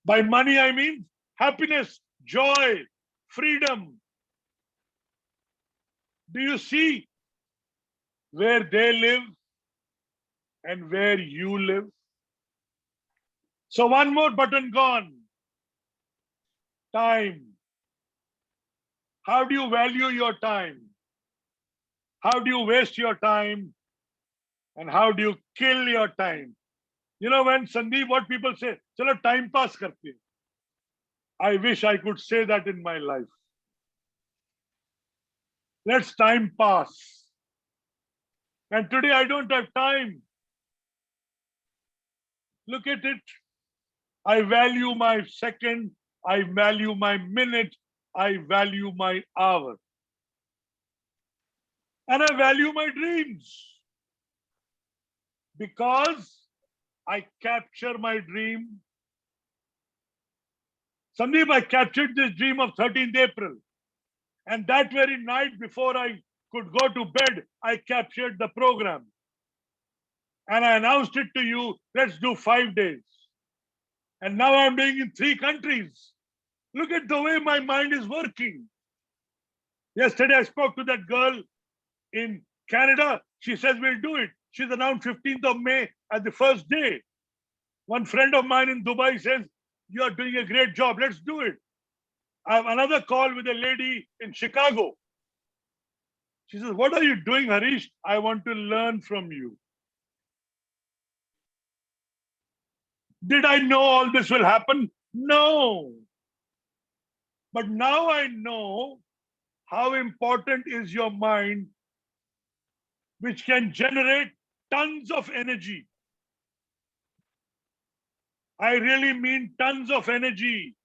By money, I mean happiness, joy, freedom. Do you see where they live and where you live? So one more button gone. Time. How do you value your time? How do you waste your time? And how do you kill your time? You know, when Sandeep, what people say, chalo time pass karte hain." I wish I could say that in my life. Let's time pass. And today I don't have time. Look at it. I value my second. I value my minute. I value my hour. And I value my dreams. Because I capture my dream. Sandeep, I captured this dream of 13th April. And that very night before I could go to bed, I captured the program. And I announced it to you, let's do 5 days. And now I'm doing in 3 countries. Look at the way my mind is working. Yesterday I spoke to that girl in Canada. She says we'll do it. She's announced 15th of May as the first day. One friend of mine in Dubai says, you are doing a great job. Let's do it. I have another call with a lady in Chicago. She says, what are you doing, Harish? I want to learn from you. Did I know all this will happen? No. But now I know how important is your mind, which can generate tons of energy. I really mean tons of energy.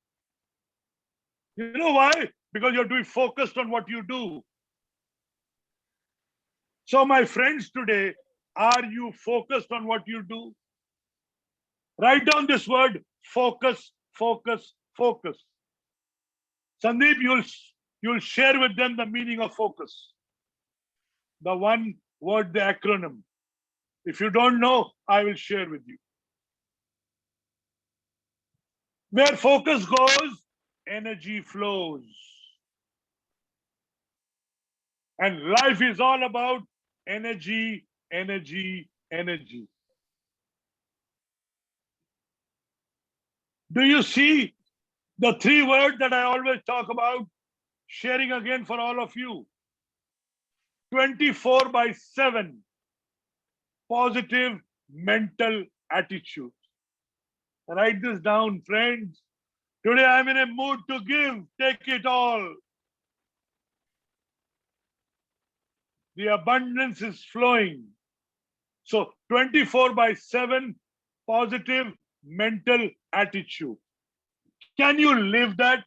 You know why? Because you're doing focused on what you do. So my friends today, are you focused on what you do? Write down this word, focus, focus, focus. Sandeep, you'll share with them the meaning of focus. The one word, the acronym. If you don't know, I will share with you. Where focus goes, energy flows. And life is all about energy, energy, energy. Do you see the 3 words that I always talk about? Sharing again for all of you. 24/7 positive mental attitude. Write this down, friends. Today I'm in a mood to give. Take it all. The abundance is flowing. So 24/7 positive mental attitude. Can you live that?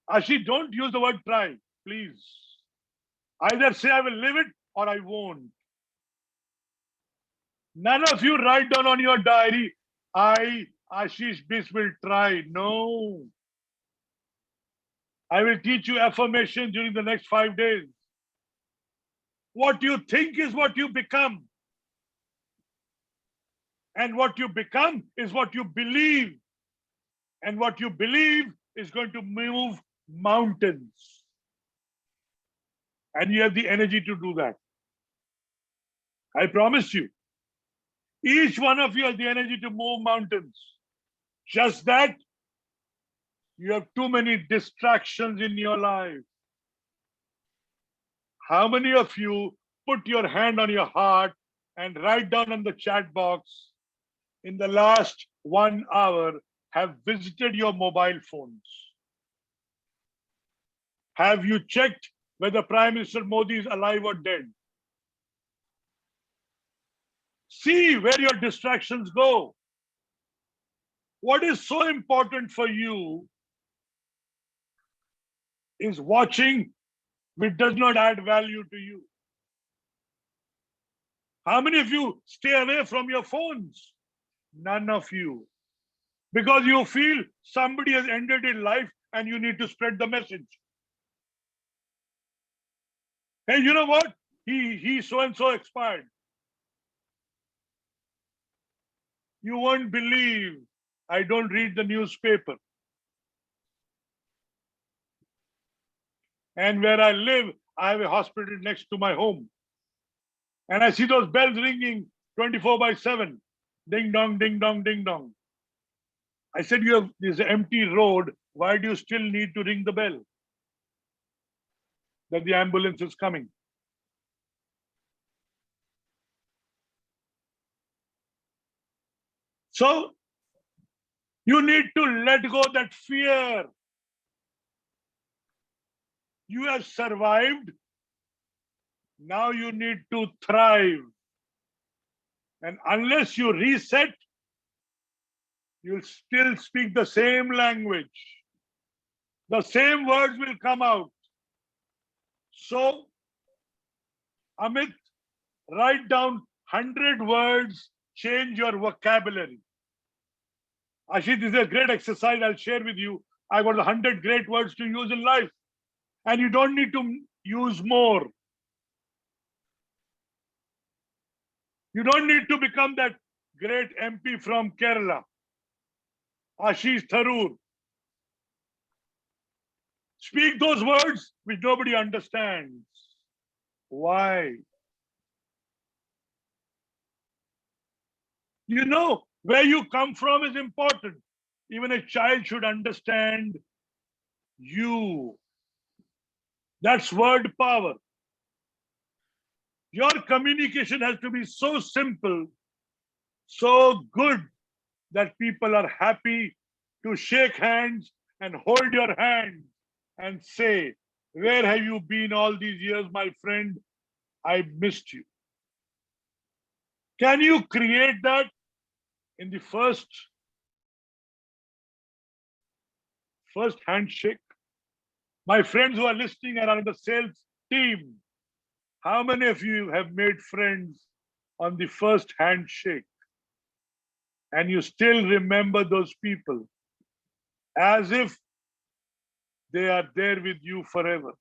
Ashi, don't use the word try, please. Either say I will live it or I won't. None of you write down on your diary, I, Ashish Bis, will try. No. I will teach you affirmation during the next 5 days. What you think is what you become. And what you become is what you believe. And what you believe is going to move mountains. And you have the energy to do that. I promise you. Each one of you has the energy to move mountains. Just that you have too many distractions in your life. How many of you put your hand on your heart and write down in the chat box, in the last 1 hour have visited your mobile phones? Have you checked whether Prime Minister Modi is alive or dead? See where your distractions go. What is so important for you is watching which does not add value to you. How many of you stay away from your phones? None of you. Because you feel somebody has ended in life and you need to spread the message. Hey, you know what? He so-and-so expired. You won't believe I don't read the newspaper. And where I live, I have a hospital next to my home. And I see those bells ringing 24/7. Ding dong, ding dong, ding dong. I said, you have this empty road. Why do you still need to ring the bell? That the ambulance is coming. So you need to let go that fear. You have survived. Now you need to thrive. And unless you reset, you'll still speak the same language. The same words will come out. So, Amit, write down 100 words, change your vocabulary. Ashit, this is a great exercise I'll share with you. I got 100 great words to use in life. And you don't need to use more. You don't need to become that great MP from Kerala, Ashish Tharoor. Speak those words which nobody understands. Why? You know, where you come from is important. Even a child should understand you. That's word power. Your communication has to be so simple, so good, that people are happy to shake hands and hold your hand and say, where have you been all these years, my friend? I missed you. Can you create that in the first handshake? My friends who are listening and are in the sales team, how many of you have made friends on the first handshake? And you still remember those people as if they are there with you forever.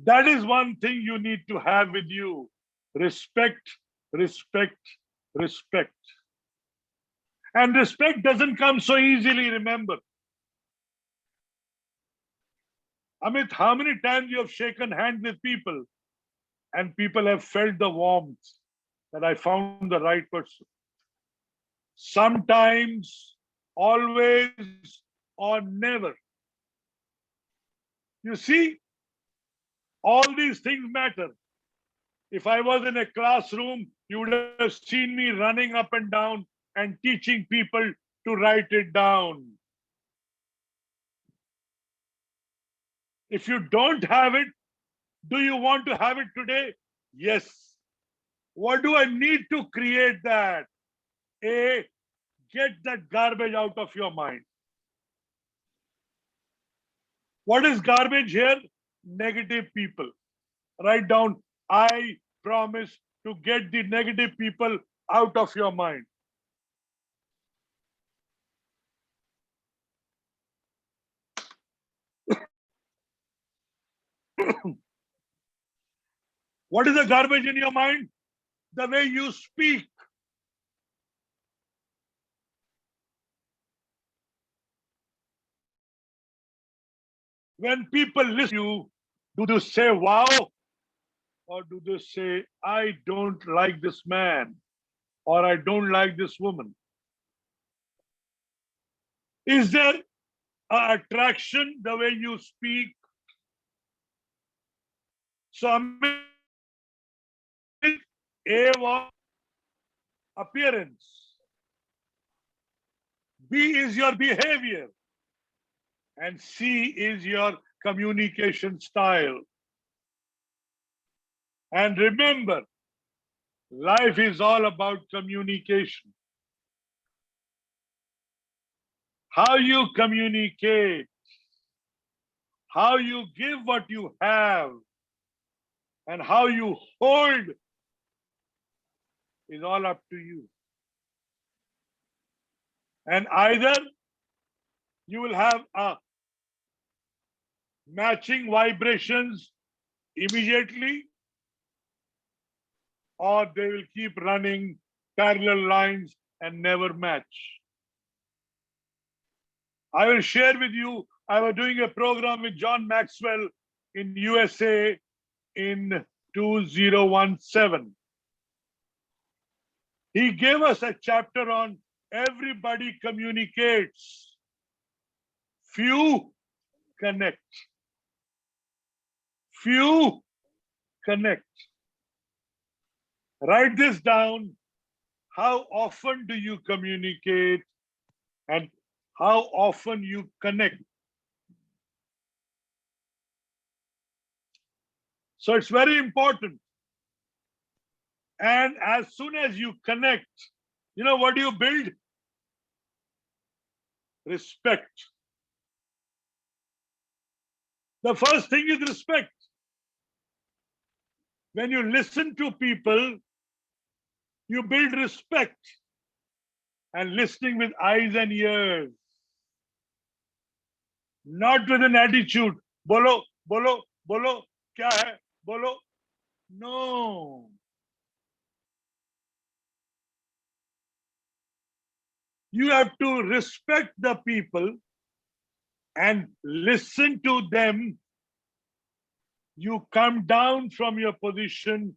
That is one thing you need to have with you. Respect, respect, respect. And respect doesn't come so easily, remember. Amit, how many times you have shaken hands with people and people have felt the warmth that I found the right person? Sometimes, always, or never. You see, all these things matter. If I was in a classroom, you would have seen me running up and down and teaching people to write it down. If you don't have it, do you want to have it today? Yes. What do I need to create that? A, get that garbage out of your mind. What is garbage here? Negative people. Write down, I promise to get the negative people out of your mind. What is the garbage in your mind? The way you speak. When people listen to you, do they say wow? Or do they say, I don't like this man? Or I don't like this woman? Is there an attraction the way you speak? So A was appearance. B is your behavior. And C is your communication style. And remember, life is all about communication. How you communicate, how you give what you have, and how you hold is all up to you. And either you will have a matching vibrations immediately, or they will keep running parallel lines and never match. I will share with you, I was doing a program with John Maxwell in USA in 2017. He gave us a chapter on everybody communicates, few connect. Few connect. Write this down. How often do you communicate and how often you connect? So it's very important. And as soon as you connect, you know what do you build? Respect. The first thing is respect. When you listen to people, you build respect. And listening with eyes and ears. Not with an attitude. Bolo, bolo, bolo, kya hai? Bolo. No. You have to respect the people and listen to them. You come down from your position,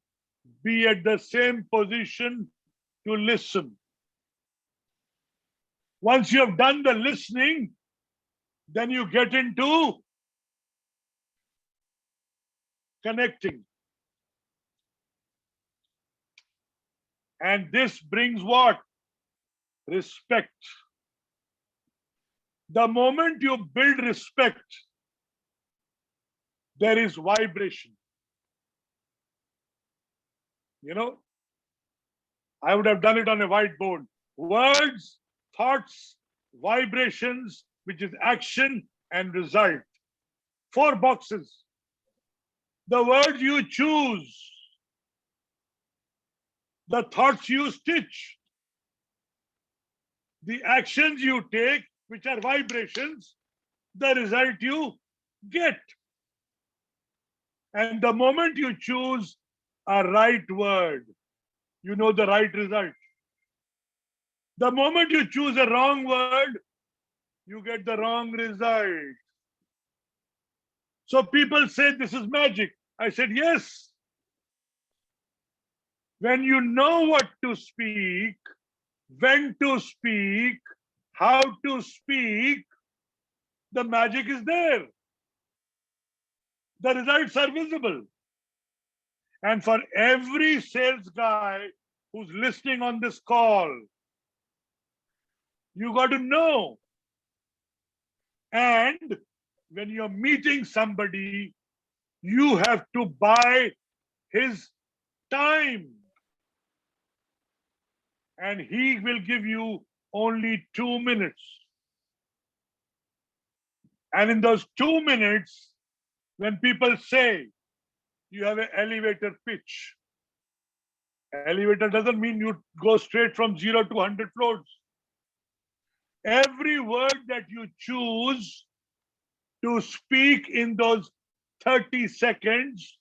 be at the same position to listen. Once you have done the listening, then you get into connecting. And this brings what? Respect. The moment you build respect, there is vibration. You know, I would have done it on a whiteboard. Words, thoughts, vibrations, which is action and result. 4 boxes. The words you choose, the thoughts you stitch, the actions you take, which are vibrations, the result you get. And the moment you choose a right word, you know the right result. The moment you choose a wrong word, you get the wrong result. So people say this is magic. I said, yes. When you know what to speak, when to speak, how to speak, the magic is there. The results are visible. And for every sales guy who's listening on this call, you got to know. And when you're meeting somebody, you have to buy his time. And he will give you only 2 minutes. And in those 2 minutes, when people say you have an elevator pitch, elevator doesn't mean you go straight from 0 to 100 floors. Every word that you choose to speak in those 30 seconds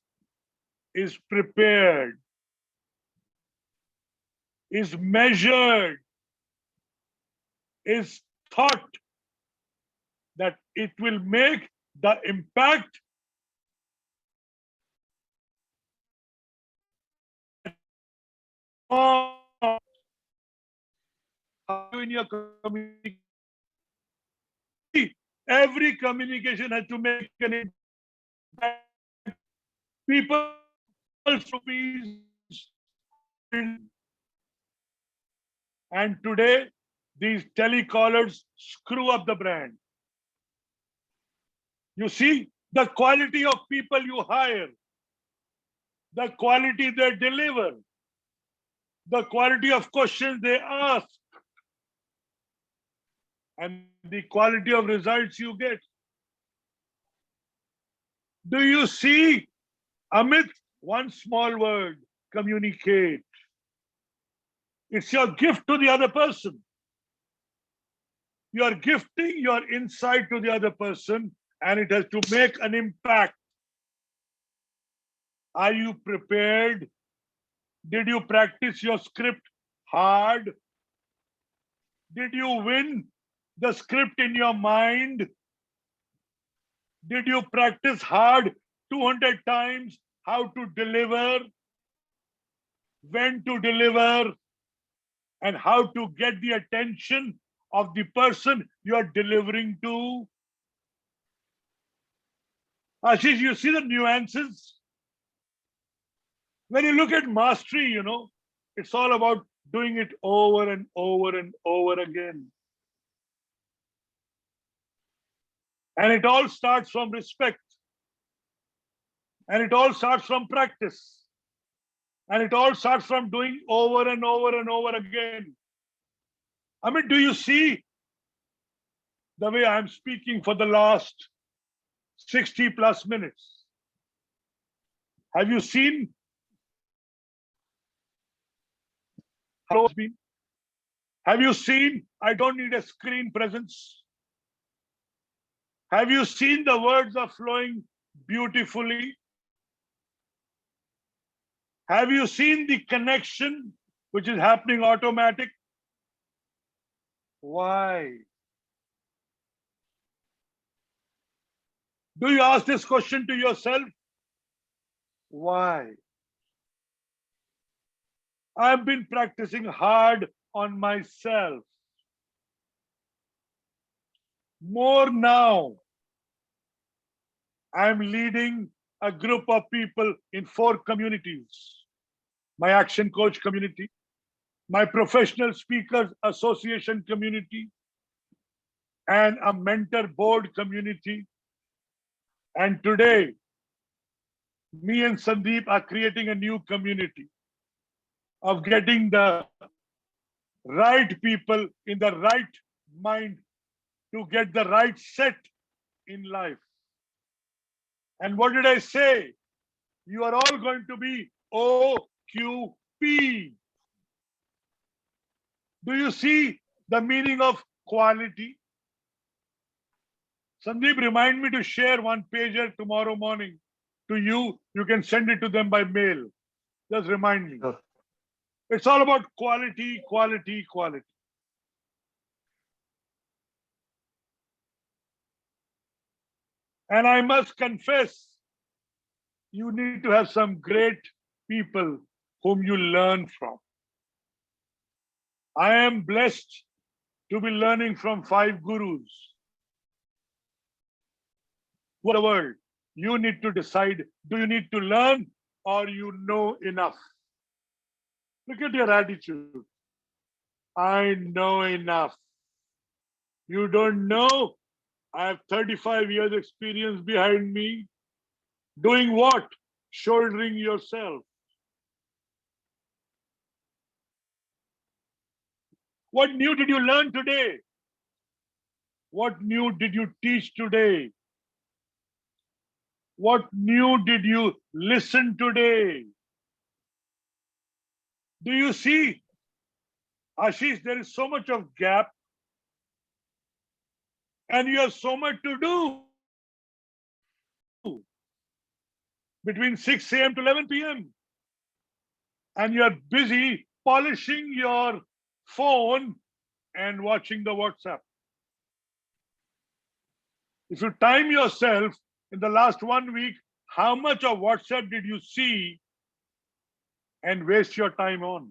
is prepared, is measured, is thought that it will make the impact in your communication. Every communication has to make an impact. People And today, these telecallers screw up the brand. You see, the quality of people you hire, the quality they deliver, the quality of questions they ask, and the quality of results you get. Do you see, Amit? One small word, communicate. It's your gift to the other person. You are gifting your insight to the other person, and it has to make an impact. Are you prepared? Did you practice your script hard? Did you win the script in your mind? Did you practice hard 200 times how to deliver, when to deliver, and how to get the attention of the person you are delivering to? Ashish, you see the nuances? When you look at mastery, it's all about doing it over and over and over again. And it all starts from respect. And it all starts from practice. And it all starts from doing over and over and over again. I mean, do you see the way I'm speaking for the last 60 plus minutes? Have you seen how it's been? Have you seen I don't need a screen presence? Have you seen the words are flowing beautifully? Have you seen the connection which is happening automatic? Why? Do you ask this question to yourself? Why? I've been practicing hard on myself. More now. I'm leading a group of people in 4 communities. My action coach community, my professional speakers association community, and a mentor board community. And today, me and Sandeep are creating a new community of getting the right people in the right mind to get the right set in life. And what did I say? You are all going to be OQP. Do you see the meaning of quality? Sandeep, remind me to share one pager tomorrow morning to you. You can send it to them by mail. Just remind me. Sure. It's all about quality, quality, quality. And I must confess, you need to have some great people whom you learn from. I am blessed to be learning from 5 gurus. What the world? You need to decide, do you need to learn or you know enough? Look at your attitude. I know enough. You don't know? I have 35 years experience behind me. Doing what? Shouldering yourself. What new did you learn today? What new did you teach today? What new did you listen today? Do you see, Ashish, there is so much of gap and you have so much to do between 6 a.m. to 11 p.m. And you're busy polishing your phone and watching the WhatsApp. If you time yourself in the last 1 week, how much of WhatsApp did you see and waste your time on?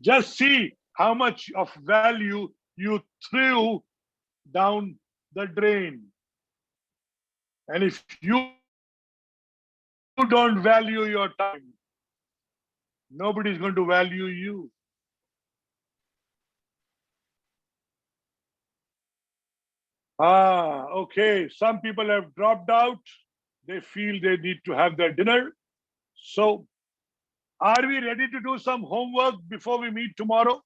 Just see how much of value you threw down the drain. And if you don't value your time, Nobody is going to value you. Okay. Some people have dropped out. They feel they need to have their dinner. So, are we ready to do some homework before we meet tomorrow?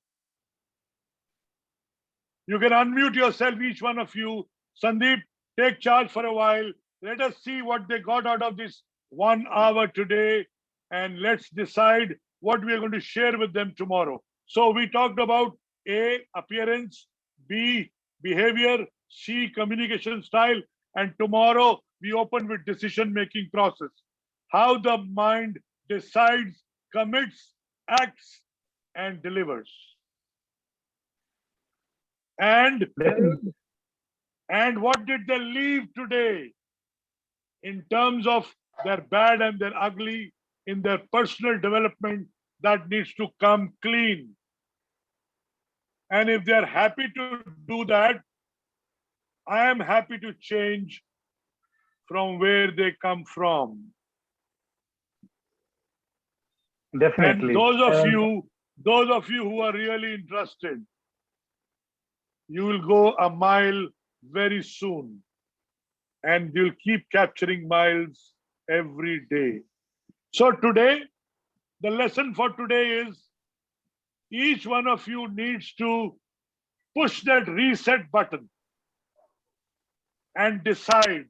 You can unmute yourself, each one of you. Sandeep, take charge for a while. Let us see what they got out of this 1 hour today, and let's decide what we are going to share with them tomorrow. So we talked about A, appearance, B, behavior, C, communication style, and tomorrow we open with decision-making process. How the mind decides, commits, acts, and delivers. And what did they leave today in terms of their bad and their ugly in their personal development that needs to come clean? And if they're happy to do that, I am happy to change from where they come from. Definitely. And those of you who are really interested, you will go a mile very soon, and you'll keep capturing miles every day. So today, the lesson for today is each one of you needs to push that reset button and decide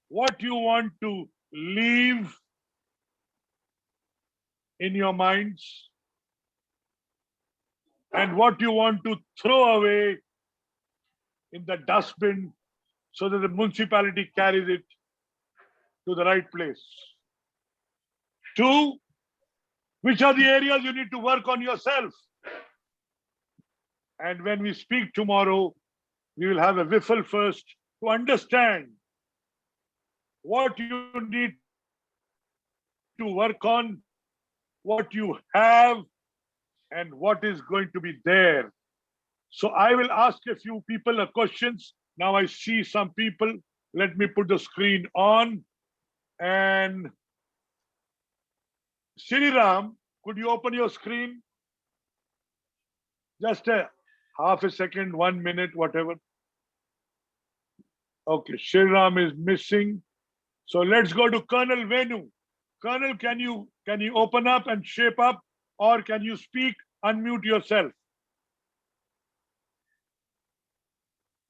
what you want to leave in your minds and what you want to throw away in the dustbin so that the municipality carries it to the right place. 2, which are the areas you need to work on yourself? And when we speak tomorrow, we will have a whiffle first to understand what you need to work on, what you have, and what is going to be there. So I will ask a few people questions. Now I see some people. Let me put the screen on. And Sriram, could you open your screen? Just a half a second, 1 minute, whatever. Okay, Sriram is missing. So let's go to Colonel Venu. Colonel, can you open up and shape up, or can you speak? Unmute yourself.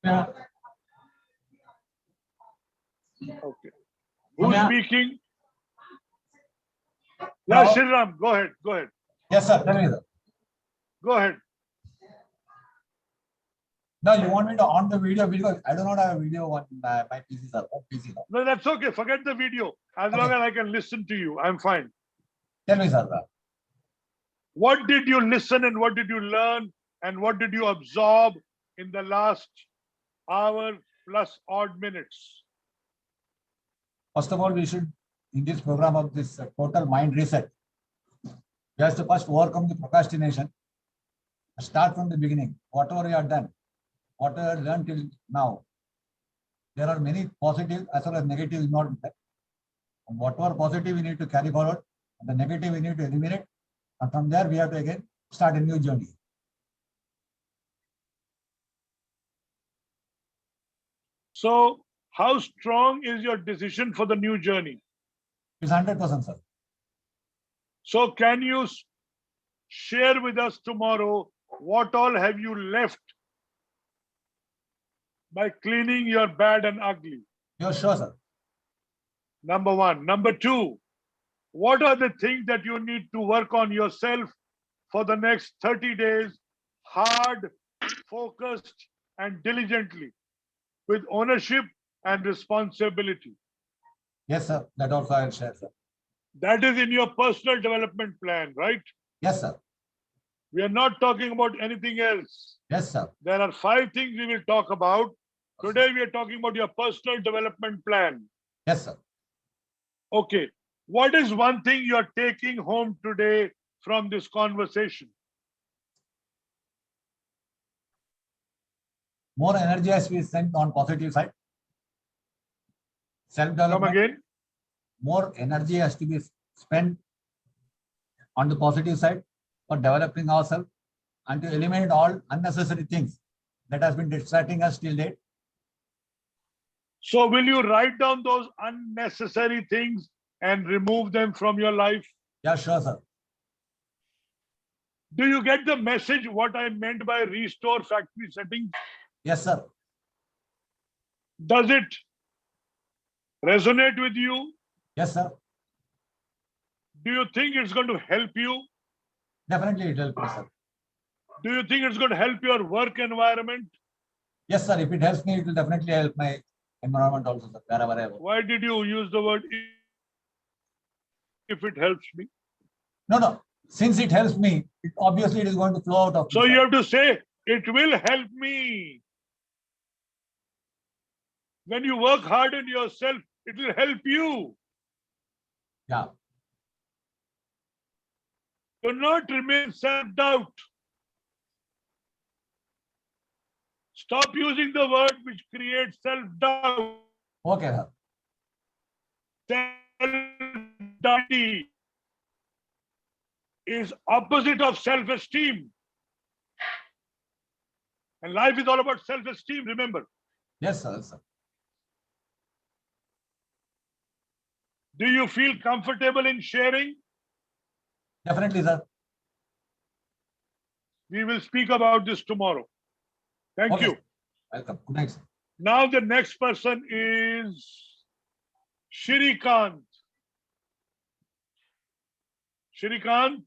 Yeah. Okay. Who's Yeah. speaking? Yeah, Hello? Sriram, go ahead. Go ahead. Yes, sir. Tell me, sir. Go ahead. No, you want me to on the video because I do not have a video on my PC, sir. Oh, PC, sir. No, that's okay. Forget the video. As long as I can listen to you, I'm fine. Tell me, sir. What did you listen and what did you learn and what did you absorb in the last hour plus odd minutes? First of all, we should, in this program of this total mind reset, we have to first overcome the procrastination. Start from the beginning. Whatever you have done, whatever you learned till now, there are many positive as well as negative is not there. And whatever positive we need to carry forward, and the negative we need to eliminate. And from there, we have to again start a new journey. So, how strong is your decision for the new journey? It's 100%, sir. So, can you share with us tomorrow what all have you left by cleaning your bad and ugly? You're sure, sir. Number 1. Number 2, what are the things that you need to work on yourself for the next 30 days, hard, focused, and diligently, with ownership and responsibility? Yes, sir. That also I'll share, sir. That is in your personal development plan, right? Yes, sir. We are not talking about anything else. Yes, sir. There are 5 things we will talk about. Today, we are talking about your personal development plan. Yes, sir. Okay. What is one thing you are taking home today from this conversation? More energy has to be spent on positive side. Come Self-development. again. More energy has to be spent on the positive side for developing ourselves and to eliminate all unnecessary things that has been distracting us till date. So will you write down those unnecessary things and remove them from your life? Yeah, sure, sir. Do you get the message what I meant by restore factory settings? Yes, sir. Does it resonate with you? Yes, sir. Do you think it's going to help you? Definitely it will help me, sir. Do you think it's going to help your work environment? Yes, sir. If it helps me, it will definitely help my environment also, sir, wherever I go. Why did you use the word if it helps me? No. Since it helps me, obviously it is going to flow out of me. So sir. you have to say, it will help me. When you work hard on yourself, it will help you. Yeah. Do not remain self-doubt. Stop using the word which creates self-doubt. Okay, sir. Self-doubt is opposite of self-esteem. And life is all about self-esteem, remember. Yes, sir. Yes, sir. Do you feel comfortable in sharing? Definitely, sir. We will speak about this tomorrow. Thank Okay, you. sir. Welcome. Good night, sir. Now the next person is Shrikant. Shrikant,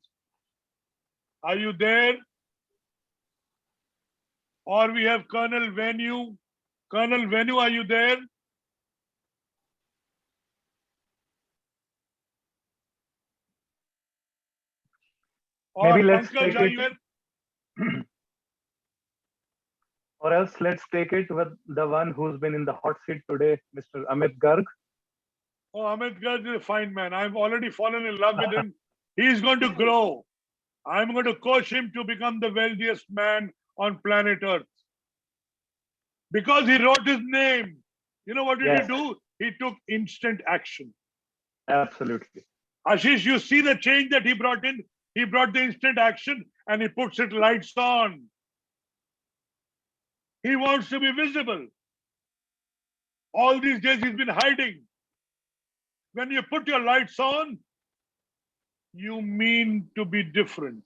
are you there? Or we have Colonel Venu. Colonel Venu, are you there? Or Maybe let's Pankaj, take are it, you there? or else let's take it with the one who's been in the hot seat today, Mr. Amit Garg. Oh, Amit Garg is a fine man. I've already fallen in love with him. He's going to grow. I'm going to coach him to become the wealthiest man on planet Earth. Because he wrote his name. You know what did Yes. he do? He took instant action. Absolutely. Ashish, you see the change that he brought in? He brought the instant action and he puts it lights on. He wants to be visible. All these days he's been hiding. When you put your lights on, you mean to be different.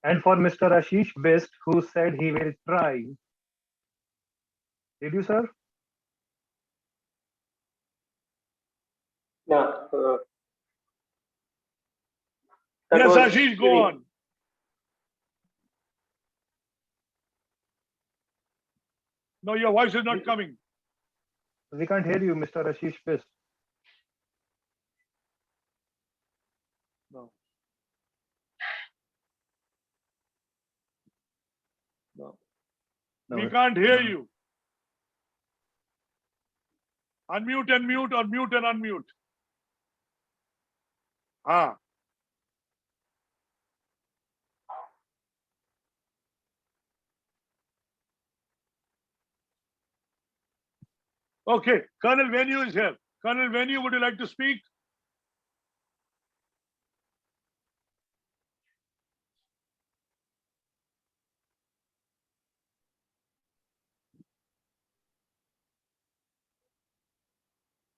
And for Mr. Ashish Best, who said he will try. Did you, sir? Yeah. Yes, Ashish, go on. No, your voice is not coming. We can't hear you, Mr. Ashish Best. No. No. We can't hear you. Unmute and mute or mute and unmute. Ah. Okay, Colonel Venu is here. Colonel Venu, would you like to speak?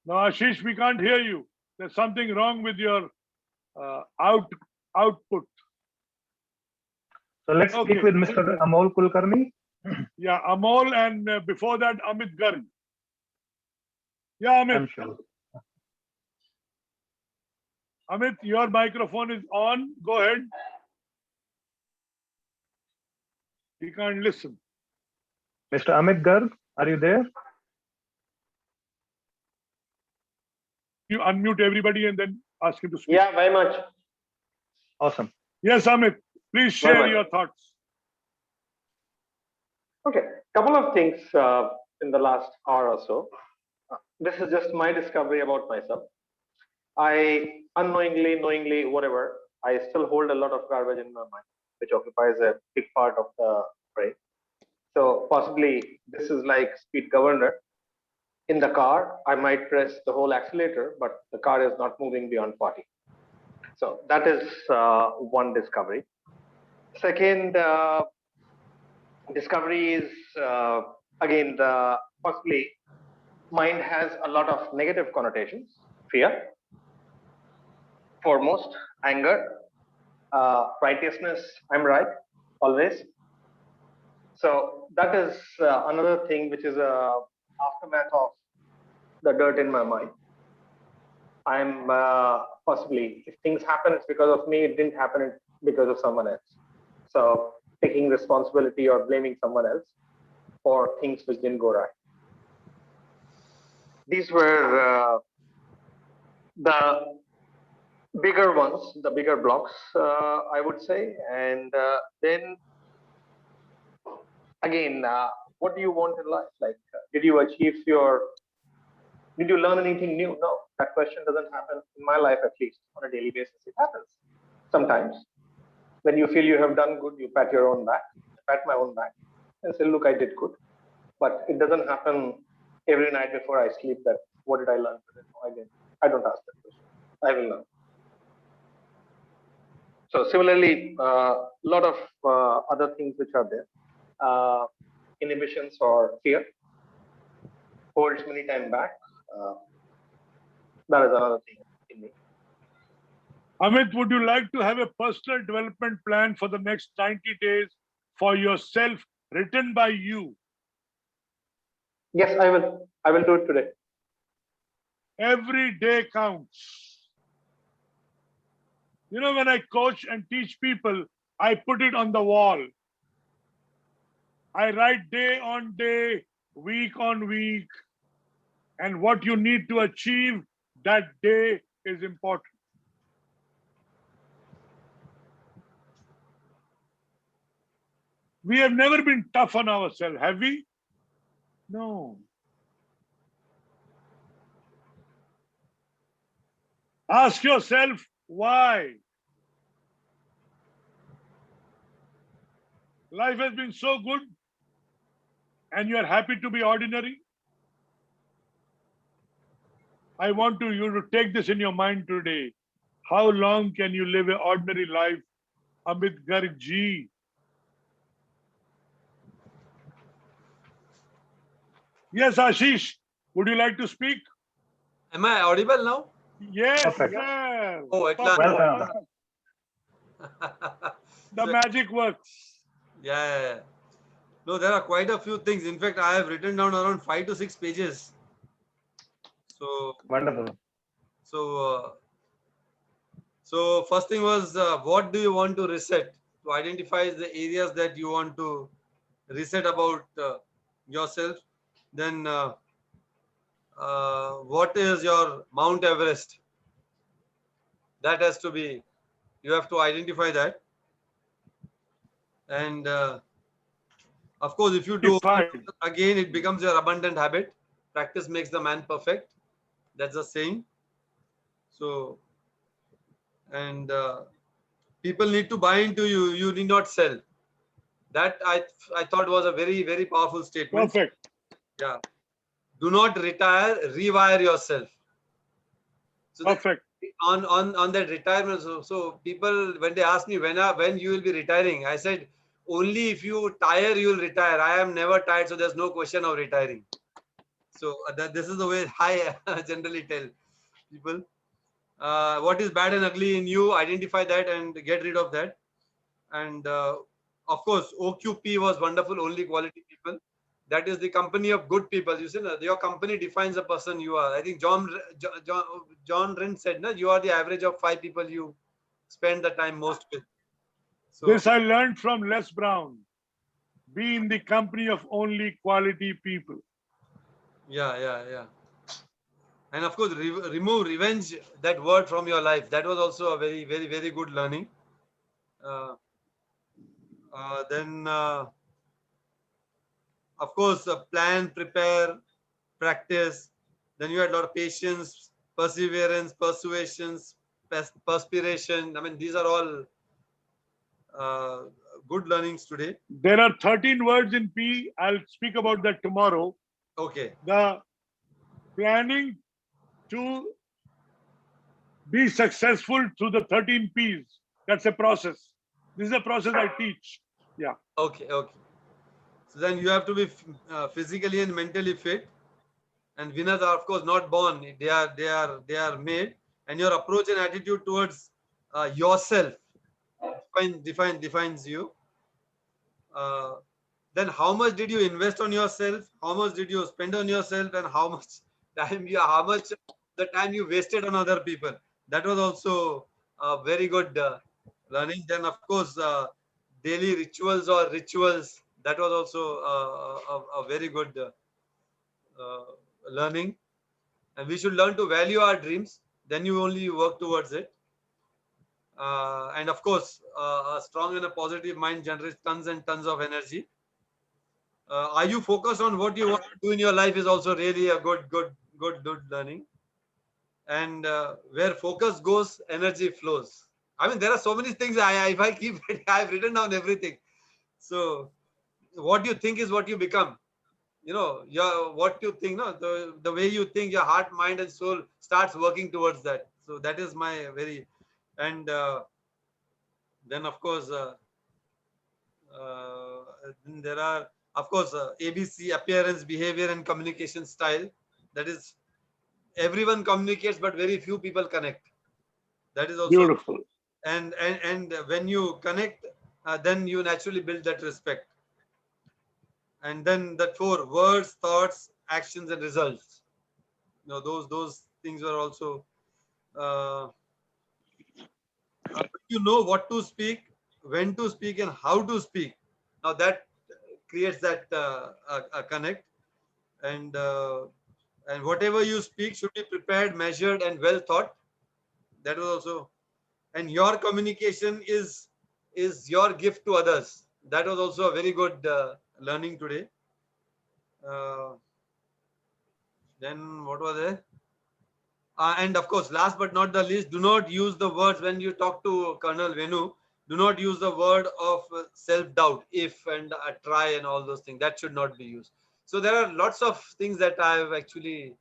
No, Ashish, we can't hear you. There's something wrong with your output. So let's speak with Mr. Amol Kulkarni. Yeah, Amol, and before that, Amit Garg. Yeah, Amit. I'm sure. Amit, your microphone is on. Go ahead. He can't listen. Mr. Amit Garg, are you there? You unmute everybody and then ask him to speak. Yeah, very much. Awesome. Yes, Amit, please share your thoughts. Okay, couple of things in the last hour or so. This is just my discovery about myself. I unknowingly, knowingly, whatever, I still hold a lot of garbage in my mind, which occupies a big part of the brain. So possibly this is like speed governor. In the car, I might press the whole accelerator, but the car is not moving beyond 40. So that is one discovery. Second discovery is again firstly, mind has a lot of negative connotations. Fear, foremost, anger, righteousness. I'm right always. So that is another thing which is a aftermath of the dirt in my mind. I'm possibly, if things happen, it's because of me. It didn't happen because of someone else. So taking responsibility or blaming someone else for things which didn't go right. These were the bigger ones, the bigger blocks, I would say. And then again, what do you want in life? Like, did you learn anything new? No, that question doesn't happen in my life, at least on a daily basis. It happens sometimes. When you feel you have done good, you pat your own back, pat my own back, and say, look, I did good. But it doesn't happen every night before I sleep that, what did I learn today? No, I didn't. I don't ask that question. I will learn. So similarly, a lot of other things which are there. Inhibitions or fear holds many time back. That is another thing in me. Amit, would you like to have a personal development plan for the next 90 days for yourself, written by you? Yes, I will. I will do it today. Every day counts. You know, when I coach and teach people, I put it on the wall. I write day on day, week on week, and what you need to achieve that day is important. We have never been tough on ourselves, have we? No. Ask yourself why. Life has been so good and you are happy to be ordinary. I want you to take this in your mind today. How long can you live an ordinary life, Amit Garg ji? Yes, Ashish, would you like to speak? Am I audible now? Yes, Perfect. sir. Oh, at last. Welcome. The magic works. Yeah. No, there are quite a few things. In fact, I have written down around 5 to 6 pages. So, Wonderful. so first thing was, what do you want to reset? To identify the areas that you want to reset about yourself. Then, what is your Mount Everest? That has to be, you have to identify that. And of course, if you do again, it becomes your abundant habit. Practice makes the man perfect. That's a saying. So, and people need to buy into you. You need not sell. That I thought was a very, very powerful statement. Perfect. Yeah. Do not retire. Rewire yourself. So perfect. On that retirement. So people, when they ask me when you will be retiring, I said, only if you tire, you will retire. I am never tired, so there's no question of retiring. So this is the way I generally tell people. What is bad and ugly in you, identify that and get rid of that. And of course, OQP was wonderful, only quality people. That is the company of good people. You see, your company defines the person you are. I think John Rinn said, no, you are the average of 5 people you spend the time most with. So, this I learned from Les Brown. Be in the company of only quality people. Yeah. And of course, remove revenge, that word, from your life. That was also a very, very, very good learning. Then, of course, plan, prepare, practice. Then you had a lot of patience, perseverance, persuasions, perspiration. I mean, these are all good learnings today. There are 13 words in P. I'll speak about that tomorrow. Okay. The planning to Be successful through the 13 P's. That's a process. This is a process I teach. Yeah. Okay. So then you have to be physically and mentally fit. And winners are of course not born; they are made. And your approach and attitude towards yourself defines you. Uh, then how much did you invest on yourself? How much did you spend on yourself? And how much the time you wasted on other people? That was also a very good learning. Then of course daily rituals. That was also a very good uh, learning. And we should learn to value our dreams. Then you only work towards it. And of course, a strong and a positive mind generates tons and tons of energy. Are you focused on what you want to do in your life is also really a good learning. And where focus goes, energy flows. I mean, there are so many things. If I keep, I've written down everything. So, what you think is what you become. What you think, no, the way you think, your heart, mind, and soul starts working towards that. So that is my very, and then of course. Then there are, of course, ABC: appearance, behavior, and communication style. That is, everyone communicates, but very few people connect. That is also, Beautiful. and when you connect, then you naturally build that respect. And then that 4: words, thoughts, actions, and results. Those things are also. Uh, you know what to speak, when to speak, and how to speak. Now that creates that a connect. And whatever you speak should be prepared, measured, and well thought. That was also. And your communication is your gift to others. That was also a very good learning today. uh, then what was there? And of course, last but not the least, do not use the words when you talk to Colonel Venu. Do not use the word of self-doubt, if and try, and all those things. That should not be used. So there are lots of things that I have actually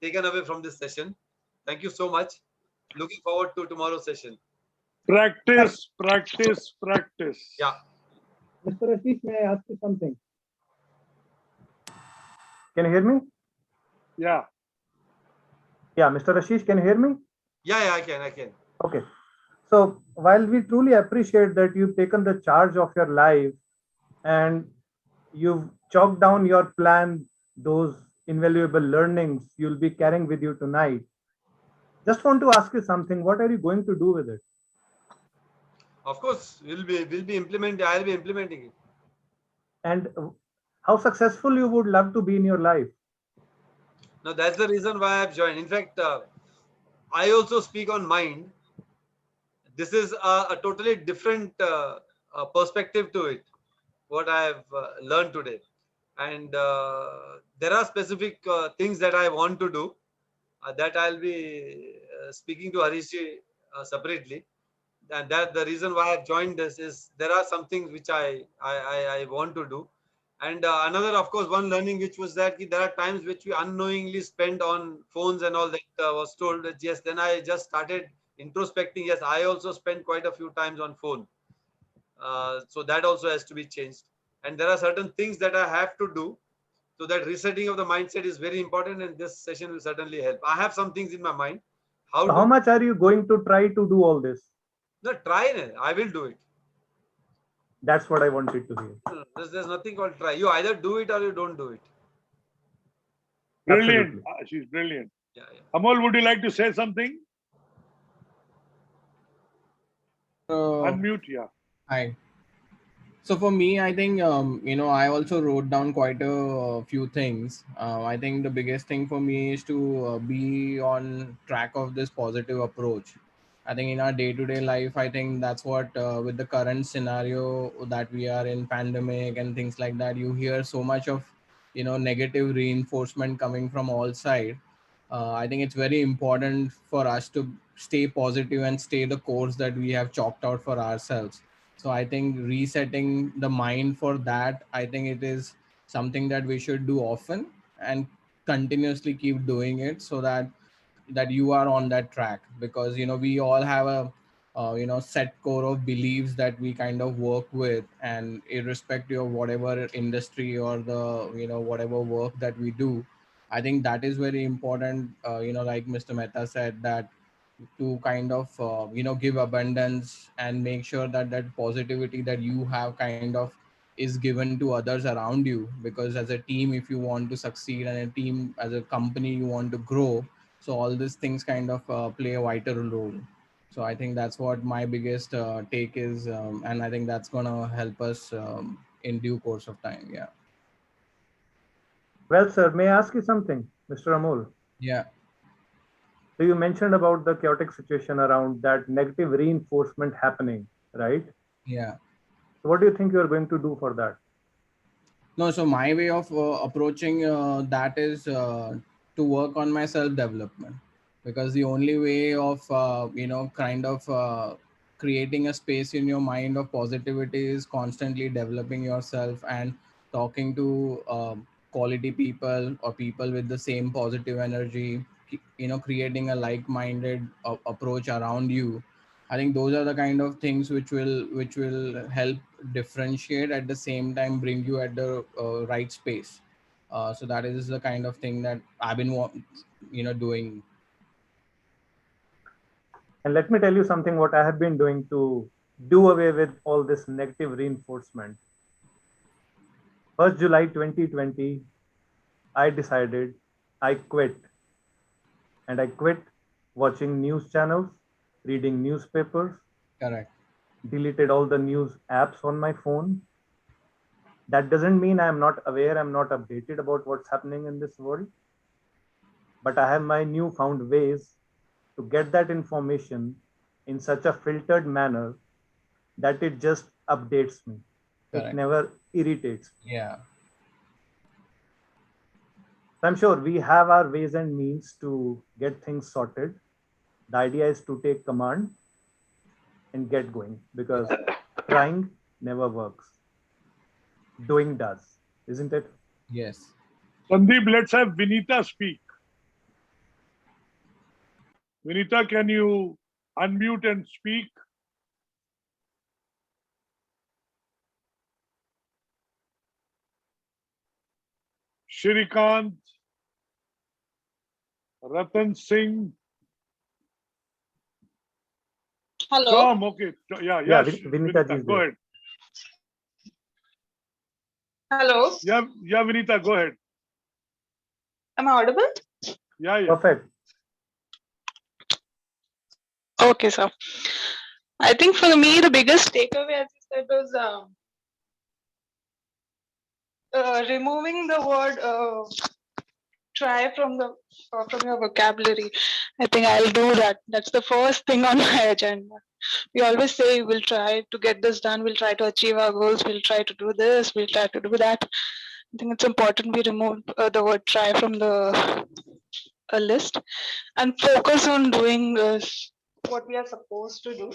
taken away from this session. Thank you so much. Looking forward to tomorrow's session. Practice, practice, practice. Yeah. Mr. Ashish, may I ask you something? Can you hear me? Yeah. Yeah, Mr. Ashish, can you hear me? Yeah, I can. Okay. So while we truly appreciate that you've taken the charge of your life and you've chalked down your plan, those invaluable learnings you'll be carrying with you tonight, just want to ask you something. What are you going to do with it? Of course, I'll be implementing it. And how successful you would love to be in your life? Now that's the reason why I've joined. In fact, I also speak on mind. This is a totally different perspective to it, what I have learned today. And there are specific things that I want to do that I'll be speaking to Harish separately. And that the reason why I've joined this is there are some things which I want to do. And another, of course, one learning which was that there are times which we unknowingly spend on phones and all that. Was told that yes, then I just started introspecting. Yes, I also spend quite a few times on phone. So that also has to be changed. And there are certain things that I have to do. So that resetting of the mindset is very important, and this session will certainly help. I have some things in my mind. How much are you going to try to do all this? No, try. I will do it. That's what I wanted to hear. No, there's nothing called try. You either do it or you don't do it. Brilliant. She's brilliant. Yeah. Amol, would you like to say something? Unmute, yeah. Hi. So for me, I think, I also wrote down quite a few things. I think the biggest thing for me is to be on track of this positive approach. I think in our day-to-day life, I think that's what, with the current scenario that we are in, pandemic and things like that, you hear so much of, negative reinforcement coming from all sides. I think it's very important for us to stay positive and stay the course that we have chalked out for ourselves. So I think resetting the mind for that, I think it is something that we should do often and continuously keep doing it, so that that you are on that track, because we all have a set core of beliefs that we kind of work with, and irrespective of whatever industry or the whatever work that we do, I think that is very important. Like Mr. Mehta said, that to kind of give abundance and make sure that that positivity that you have kind of is given to others around you, because as a team, if you want to succeed, and a team as a company you want to grow, so all these things kind of play a vital role. So I think that's what my biggest take is, and I think that's going to help us in due course of time. Yeah. Well, sir, may I ask you something, Mr. Amol? Yeah. So you mentioned about the chaotic situation around that negative reinforcement happening, right? Yeah. So what do you think you are going to do for that? No, so my way of approaching that is to work on my self development, because the only way of kind of creating a space in your mind of positivity is constantly developing yourself and talking to quality people or people with the same positive energy, creating a like minded approach around you. I think those are the kind of things which will help differentiate, at the same time bring you at the right space. So that is the kind of thing that I've been doing. And let me tell you something what I have been doing to do away with all this negative reinforcement. 1st July 2020, I decided I quit. And I quit watching news channels, reading newspapers, Correct. deleted all the news apps on my phone. That doesn't mean I'm not aware, I'm not updated about what's happening in this world. But I have my newfound ways to get that information in such a filtered manner that it just updates me. It Correct. never irritates me. Yeah. So I'm sure we have our ways and means to get things sorted. The idea is to take command and get going, because trying never works. Doing does, isn't it? Yes. Sandeep, let's have Vinita speak. Vinita, can you unmute and speak? Shrikant, Ratan Singh. Hello. Tom, okay. Yeah, Yeah, Vinita, Vinita ji is go there. ahead. Hello. Yeah, Vinita, go ahead. Am I audible? Yeah. Perfect. Okay, sir. I think for me, the biggest takeaway, as you said, was removing the word try from your vocabulary. I think I'll do that. That's the first thing on my agenda. We always say we'll try to get this done, we'll try to achieve our goals, we'll try to do this, we'll try to do that. I think it's important we remove the word try from the list and focus on doing what we are supposed to do.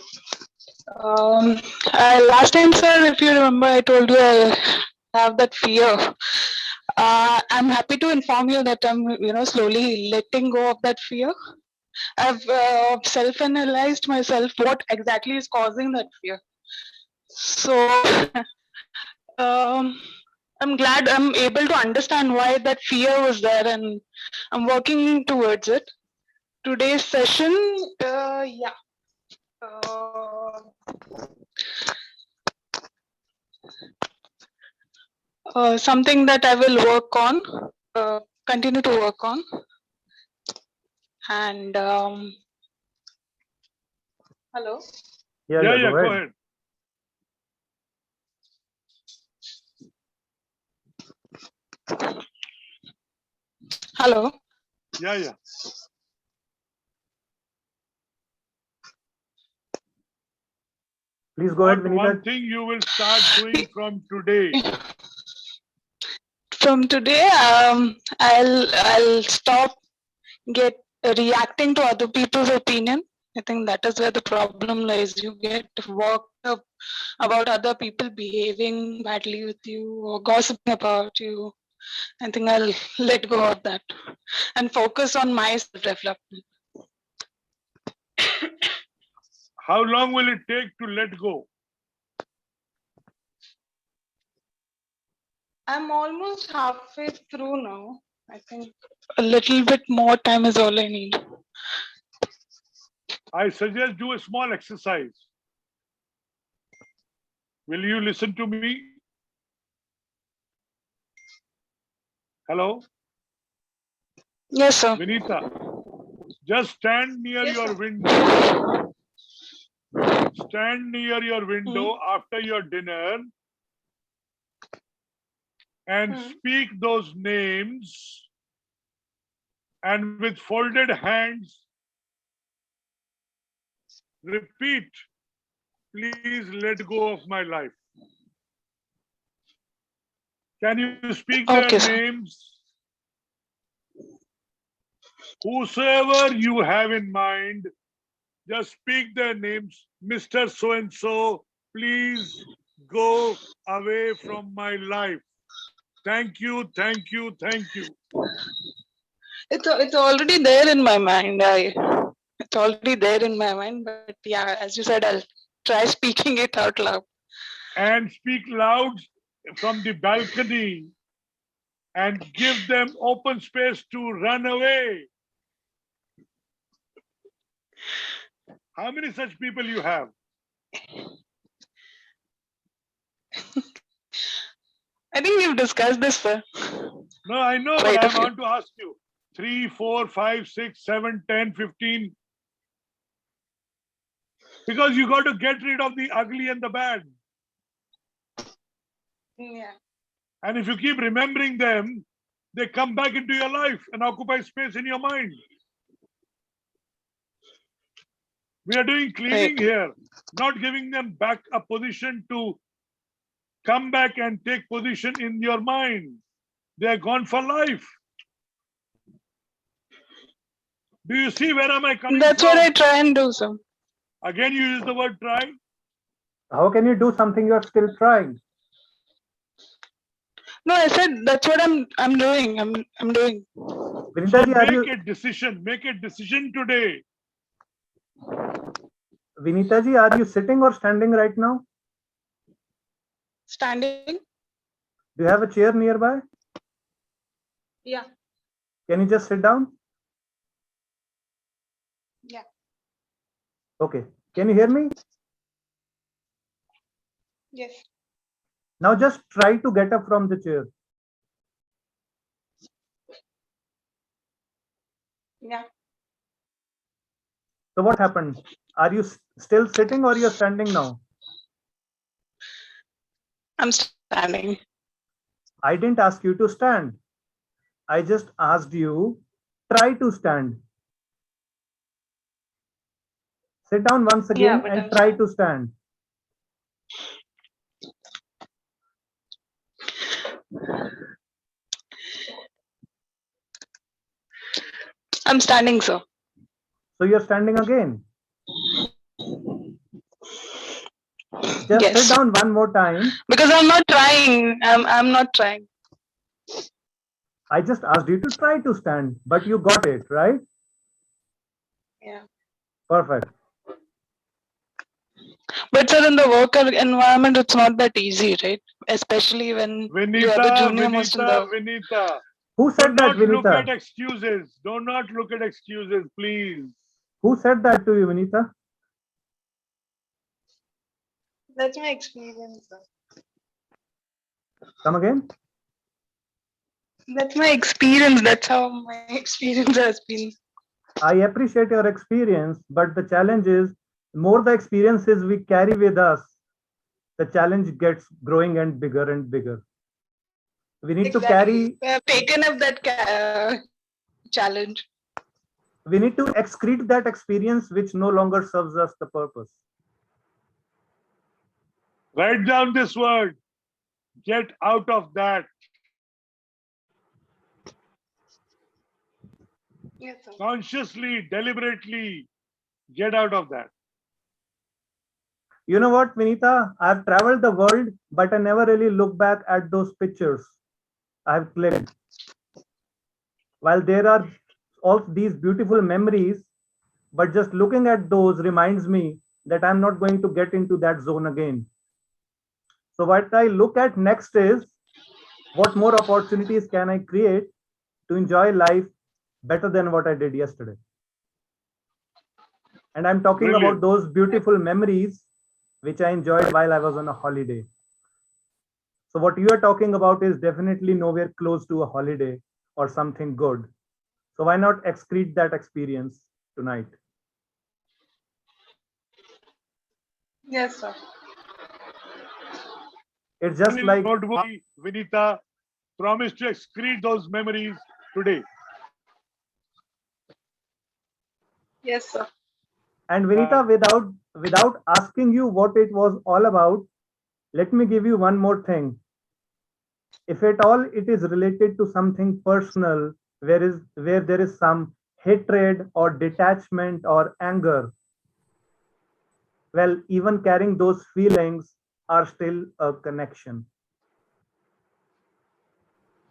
Last time, sir, if you remember, I told you I have that fear. I'm happy to inform you that I'm, slowly letting go of that fear. I've self-analyzed myself what exactly is causing that fear. So I'm glad I'm able to understand why that fear was there, and I'm working towards it. Today's session, yeah. Something that I will work on, continue to work on. And hello? Yeah, Go ahead. ahead. Hello? Yeah. Please go ahead, Vinita. One thing you will start doing from today. From today, I'll stop reacting to other people's opinion. I think that is where the problem lies. You get worked up about other people behaving badly with you or gossiping about you. I think I'll let go of that and focus on my self-development. How long will it take to let go? I'm almost halfway through now. I think a little bit more time is all I need. I suggest do a small exercise. Will you listen to me? Hello? Yes, sir. Vinita, just stand near Yes, your sir. window. Stand near your window after your dinner and speak those names, and with folded hands repeat, please let go of my life. Can you speak their Okay, sir. names? Whosoever you have in mind, just speak their names. Mr. So-and-so, please go away from my life. Thank you, thank you, thank you. It's already there in my mind. It's already there in my mind. But yeah, as you said, I'll try speaking it out loud. And speak loud from the balcony and give them open space to run away. How many such people you have? I think we've discussed this, sir. No, I know, but I want to ask you. 3, 4, 5, 6, 7, 10, 15. Because you got to get rid of the ugly and the bad. Yeah. And if you keep remembering them, they come back into your life and occupy space in your mind. We are doing cleaning here, not giving them back a position to come back and take position in your mind. They are gone for life. Do you see where am I coming That's from? what I try and do, sir. Again, you use the word try. How can you do something you're still trying? No, I said that's what I'm doing. I'm doing. Vinita ji, Make a decision. Make a decision today. Vinita ji, are you sitting or standing right now? Standing? Do you have a chair nearby? Yeah. Can you just sit down? Yeah. Okay. Can you hear me? Yes. Now just try to get up from the chair. Yeah. So what happened? Are you still sitting or you're standing now? I'm standing. I didn't ask you to stand. I just asked you, try to stand. Sit down once again and try to stand. I'm standing, sir. So you're standing again. Just Yes. sit down one more time. Because I'm not trying. I'm not trying. I just asked you to try to stand, but you got it, right? Yeah. Perfect. But sir, in the work environment, it's not that easy, right? Especially when you are the junior most in the. Vinita. Who said that, Do not look Vinita? at excuses. Do not look at excuses, please. Who said that to you, Vinita? That's my experience, sir. Come again? That's my experience. That's how my experience has been. I appreciate your experience, but the challenge is, more the experiences we carry with us, the challenge gets growing and bigger. We need to carry. We have taken up that challenge. We need to excrete that experience which no longer serves us the purpose. Write down this word. Get out of that. Yes, sir. Consciously, deliberately, get out of that. You know what, Vinita? I've traveled the world, but I never really look back at those pictures I've clicked. While there are all these beautiful memories, but just looking at those reminds me that I'm not going to get into that zone again. So what I look at next is what more opportunities can I create to enjoy life better than what I did yesterday. And I'm talking Brilliant. about those beautiful memories which I enjoyed while I was on a holiday. So what you are talking about is definitely nowhere close to a holiday or something good. So why not excrete that experience tonight? Yes, sir. It's just like, Don't worry, Vinita. Promise to excrete those memories today. Yes, sir. and Vinita, without asking you what it was all about, let me give you one more thing. If at all it is related to something personal, where there is some hatred or detachment or anger, well, even carrying those feelings are still a connection.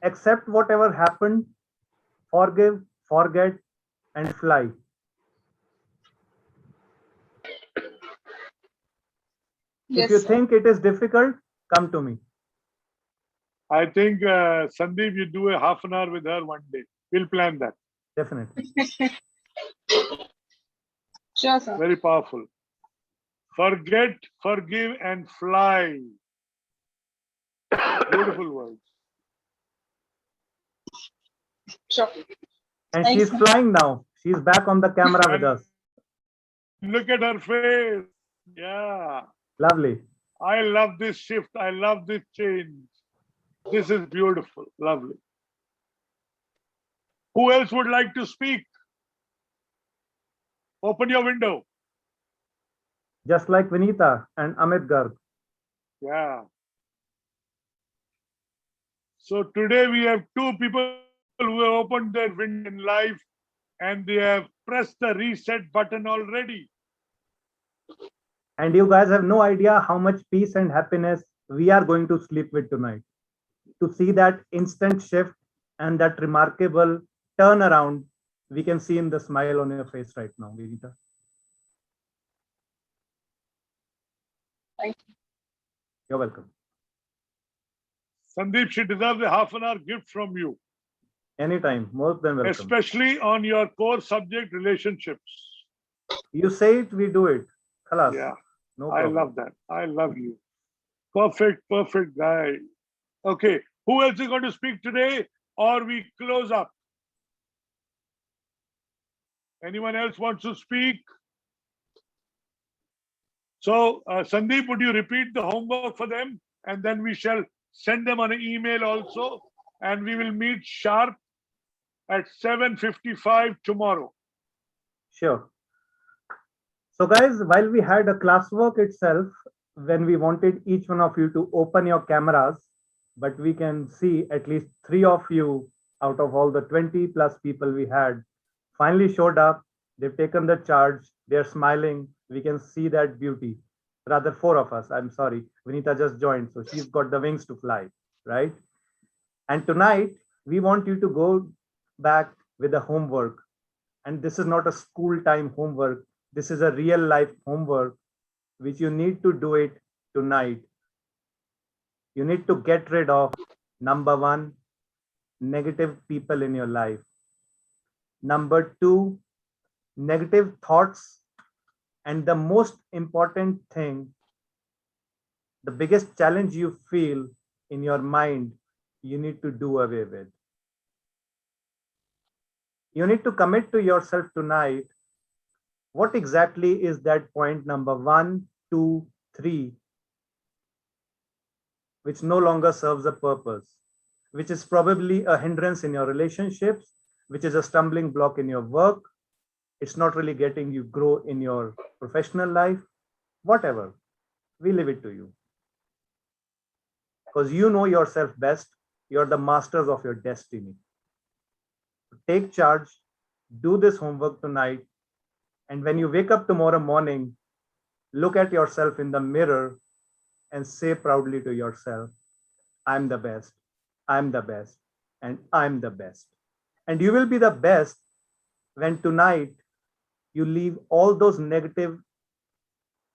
Accept whatever happened, forgive, forget, and fly. If Yes, you sir. think it is difficult, come to me. I think, Sandeep, you do a half an hour with her one day. We'll plan that. Definitely. Sure, sir. Very powerful. Forget, forgive, and fly. Beautiful words. Sure. And Thanks, she's sir. flying now. She's back on the camera with us. Look at her face. Yeah. Lovely. I love this shift. I love this change. This is beautiful. Lovely. Who else would like to speak? Open your window. Just like Vinita and Amit Garg. Yeah. So today we have two people who have opened their window in life and they have pressed the reset button already. And you guys have no idea how much peace and happiness we are going to sleep with tonight. To see that instant shift and that remarkable turnaround we can see in the smile on your face right now, Vinita. Thank you. You're welcome. Sandeep, she deserves a half an hour gift from you, Anytime, more than welcome. especially on your core subject, relationships. You say it, we do it. Khalas. Yeah, No I problem. love that. I love you. Perfect, perfect guy. Okay, who else is going to speak today or we close up? Anyone else wants to speak? So, Sandeep, would you repeat the homework for them? And then we shall send them on an email also. And we will meet sharp at 7:55 tomorrow. Sure. So guys, while we had a classwork itself, when we wanted each one of you to open your cameras, but we can see at least 3 of you out of all the 20 plus people we had finally showed up. They've taken the charge. They're smiling. We can see that beauty. Rather, 4 of us. I'm sorry. Vinita just joined, so she's got the wings to fly, right? And tonight, we want you to go back with the homework. And this is not a school time homework. This is a real life homework, which you need to do it tonight. You need to get rid of number 1, negative people in your life. Number 2, negative thoughts. And the most important thing, the biggest challenge you feel in your mind, you need to do away with. You need to commit to yourself tonight. What exactly is that point number 1, 2, 3, which no longer serves a purpose, which is probably a hindrance in your relationships, which is a stumbling block in your work. It's not really getting you grow in your professional life, whatever. We leave it to you. Because you know yourself best. You're the masters of your destiny. Take charge, do this homework tonight. And when you wake up tomorrow morning, look at yourself in the mirror and say proudly to yourself, I'm the best, I'm the best, and I'm the best. And you will be the best when tonight you leave all those negative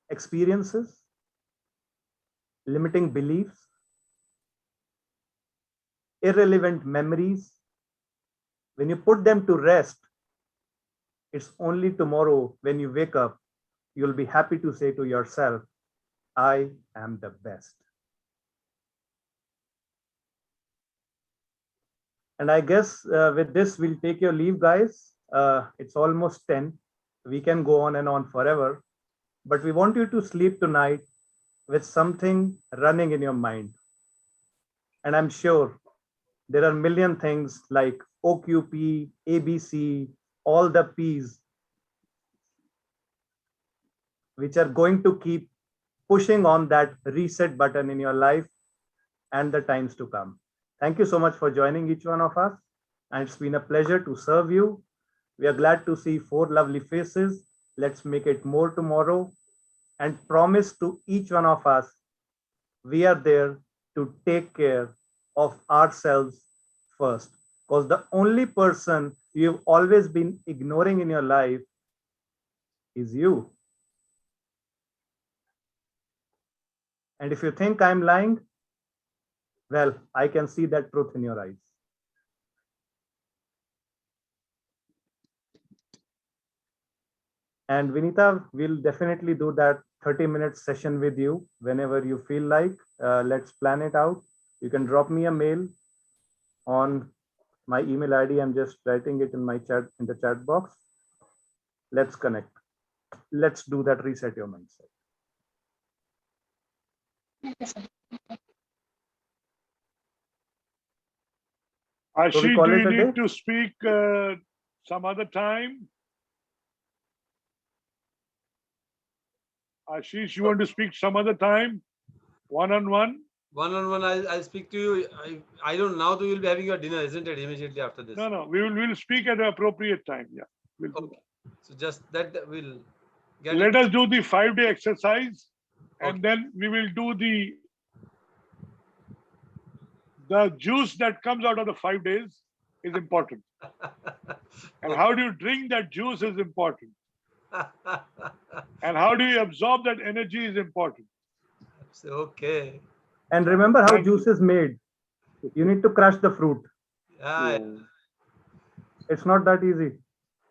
experiences, limiting beliefs, irrelevant memories. When you put them to rest, it's only tomorrow when you wake up, you'll be happy to say to yourself, I am the best. And I guess with this, we'll take your leave, guys. It's almost 10. We can go on and on forever, but we want you to sleep tonight with something running in your mind. And I'm sure there are a million things like OQP, ABC, all the P's, which are going to keep pushing on that reset button in your life and the times to come. Thank you so much for joining each one of us. And it's been a pleasure to serve you. We are glad to see 4 lovely faces. Let's make it more tomorrow and promise to each one of us, we are there to take care of ourselves first. Because the only person you've always been ignoring in your life is you. And if you think I'm lying, well, I can see that truth in your eyes. And Vinita, we'll definitely do that 30-minute session with you whenever you feel like. Let's plan it out. You can drop me a mail on my email ID. I'm just writing it in my chat, in the chat box. Let's connect. Let's do that. Reset your mindset. Ashish, call do it you a need day? to speak some other time? Ashish, you want to speak some other time? One-on-one? One-on-one, I'll speak to you. I don't know. Now you will be having your dinner, isn't it? Immediately after this. No, we'll speak at the appropriate time. Yeah. We'll do Okay. So just that we'll get. Let us do the 5-day exercise, and then we will do the juice that comes out of the 5 days is important. And how do you drink that juice is important. And how do you absorb that energy is important. Okay. And remember how juice is made. You need to crush the fruit. Yeah. It's not that easy.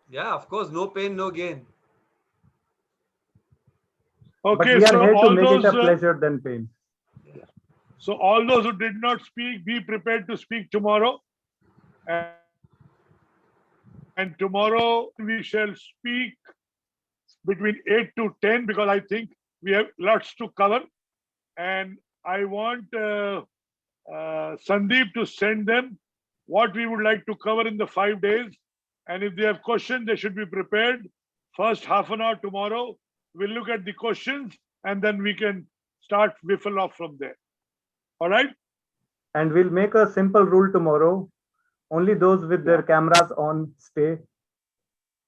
Yeah, of course. No pain, no gain. But Okay, we are so here to all make it a those, pleasure than pain. so all those who did not speak, be prepared to speak tomorrow. And tomorrow we shall speak between 8 to 10 because I think we have lots to cover. And I want Sandeep to send them what we would like to cover in the 5 days. And if they have questions, they should be prepared. First half an hour tomorrow, we'll look at the questions and then we can start whiffle off from there. All right? And we'll make a simple rule tomorrow. Only those with their cameras on stay.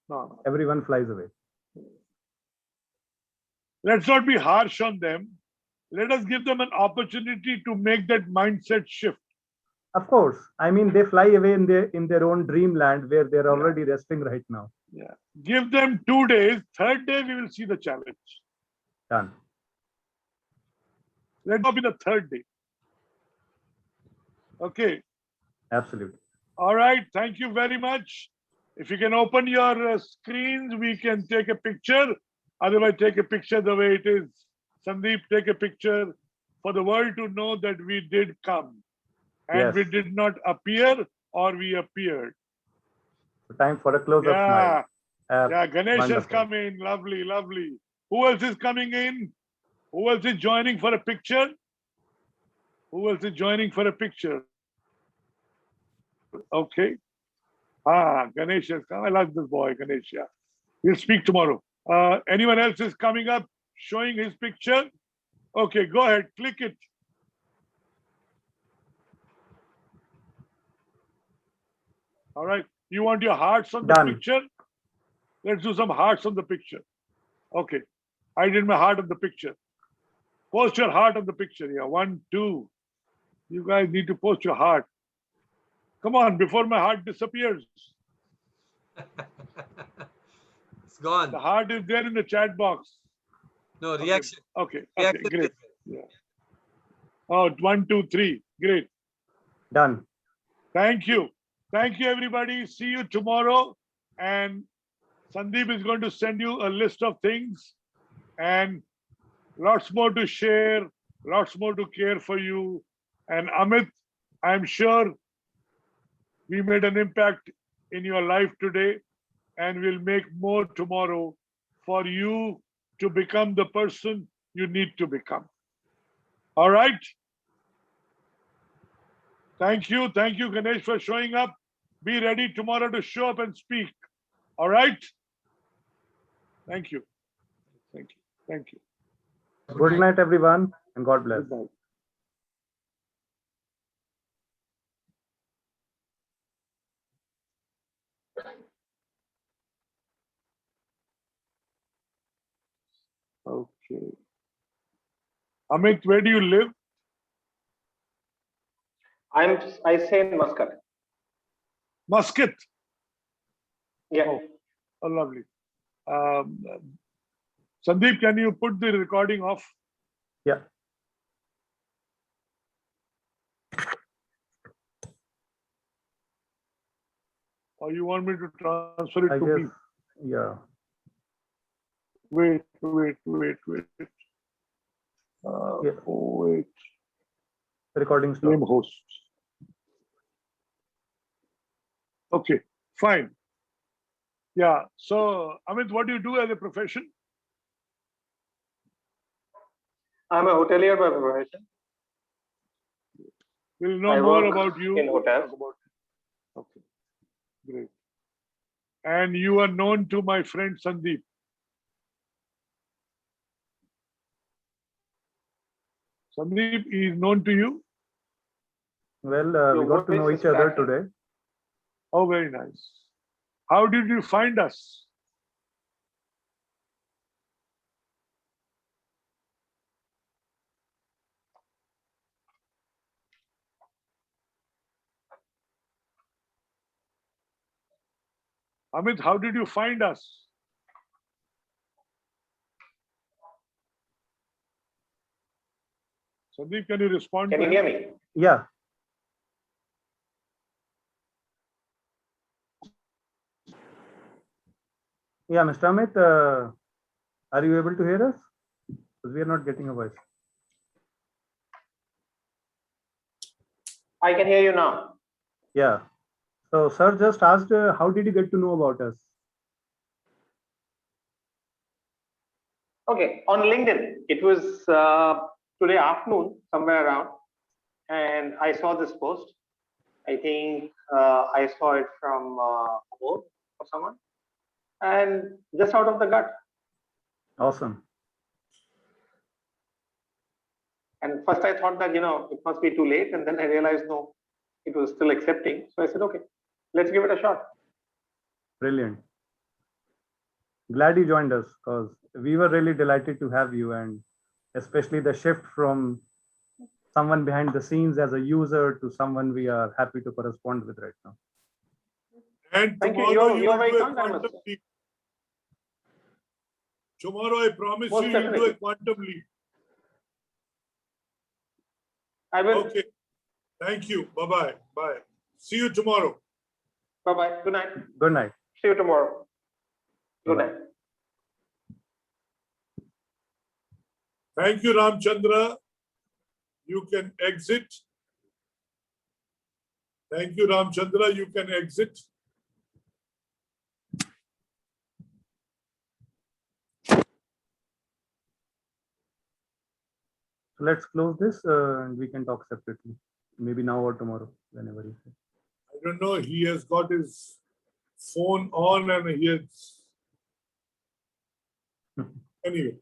No. Everyone flies away. Let's not be harsh on them. Let us give them an opportunity to make that mindset shift. Of course. I mean, they fly away in their own dreamland where they're already resting right now. Yeah. Give them 2 days. Third day, we will see the challenge. Done. Let not be the third day. Okay. Absolutely. All right. Thank you very much. If you can open your screens, we can take a picture. Otherwise, take a picture the way it is. Sandeep, take a picture for the world to know that we did come. And we did not appear or we appeared. Time for a close-up smile. Yeah, Ganesh wonderful. has come in. Lovely, lovely. Who else is coming in? Who else is joining for a picture? Who else is joining for a picture? Okay. Ganesh has come. I like this boy, Ganesh. Yeah. We'll speak tomorrow. Anyone else is coming up, showing his picture? Okay, go ahead. Click it. All right. You want your hearts on the picture? Let's do some hearts on the picture. Okay. I did my heart on the picture. Post your heart on the picture. Yeah. 1, 2. You guys need to post your heart. Come on, before my heart disappears. It's gone. The heart is there in the chat box. No, reaction. Okay, okay, Reaction great. based. Yeah. Oh, 1, 2, 3. Great. Done. Thank you. Thank you, everybody. See you tomorrow. And Sandeep is going to send you a list of things and lots more to share, lots more to care for you. And Amit, I'm sure we made an impact in your life today and we'll make more tomorrow for you to become the person you need to become. All right? Thank you. Thank you, Ganesh, for showing up. Be ready tomorrow to show up and speak. All right? Thank you. Thank you. Thank you. Good night, everyone, and God bless. Good night. Okay. Amit, where do you live? I stay in Muscat. Muscat. Yeah. Oh, lovely. Sandeep, can you put the recording off? Yeah. Or you want me to transfer it I to guess. me? Yeah. Wait. Yeah. Wait. Recording Same stop. host. Okay, fine. Yeah. So, Amit, what do you do as a profession? I'm a hotelier by profession. We'll know I more work about you. in hotels. Okay, great. And you are known to my friend Sandeep. Sandeep is known to you? Well, Your we got to voice know is each other cracking. today. Oh, very nice. How did you find us? Amit, how did you find us? Sandeep, can you respond Can to you him? hear me? Yeah. Yeah, Mr. Amit, are you able to hear us? Because we are not getting a voice. I can hear you now. Yeah. So, sir just asked, how did you get to know about us? Okay, on LinkedIn. It was today afternoon, somewhere around, and I saw this post. I think I saw it from Amol or someone, and just out of the gut. Awesome. And first I thought that, it must be too late. And then I realized, no, it was still accepting. So I said, okay, let's give it a shot. Brilliant. Glad you joined us because we were really delighted to have you, and especially the shift from someone behind the scenes as a user to someone we are happy to correspond with right now. And Thank you. tomorrow You're very will do a kind, I must quantum say. leap. Tomorrow, I promise Most you, you'll do definitely. a quantum leap. I will. Okay. Thank you. Bye-bye. Bye. See you tomorrow. Bye-bye. Good night. Good night. See you tomorrow. Good night. Thank you, Ramchandra. You can exit. Thank you, Ramchandra. You can exit. So let's close this and we can talk separately. Maybe now or tomorrow, whenever you say. I don't know. He has got his phone on and he has. Anyway.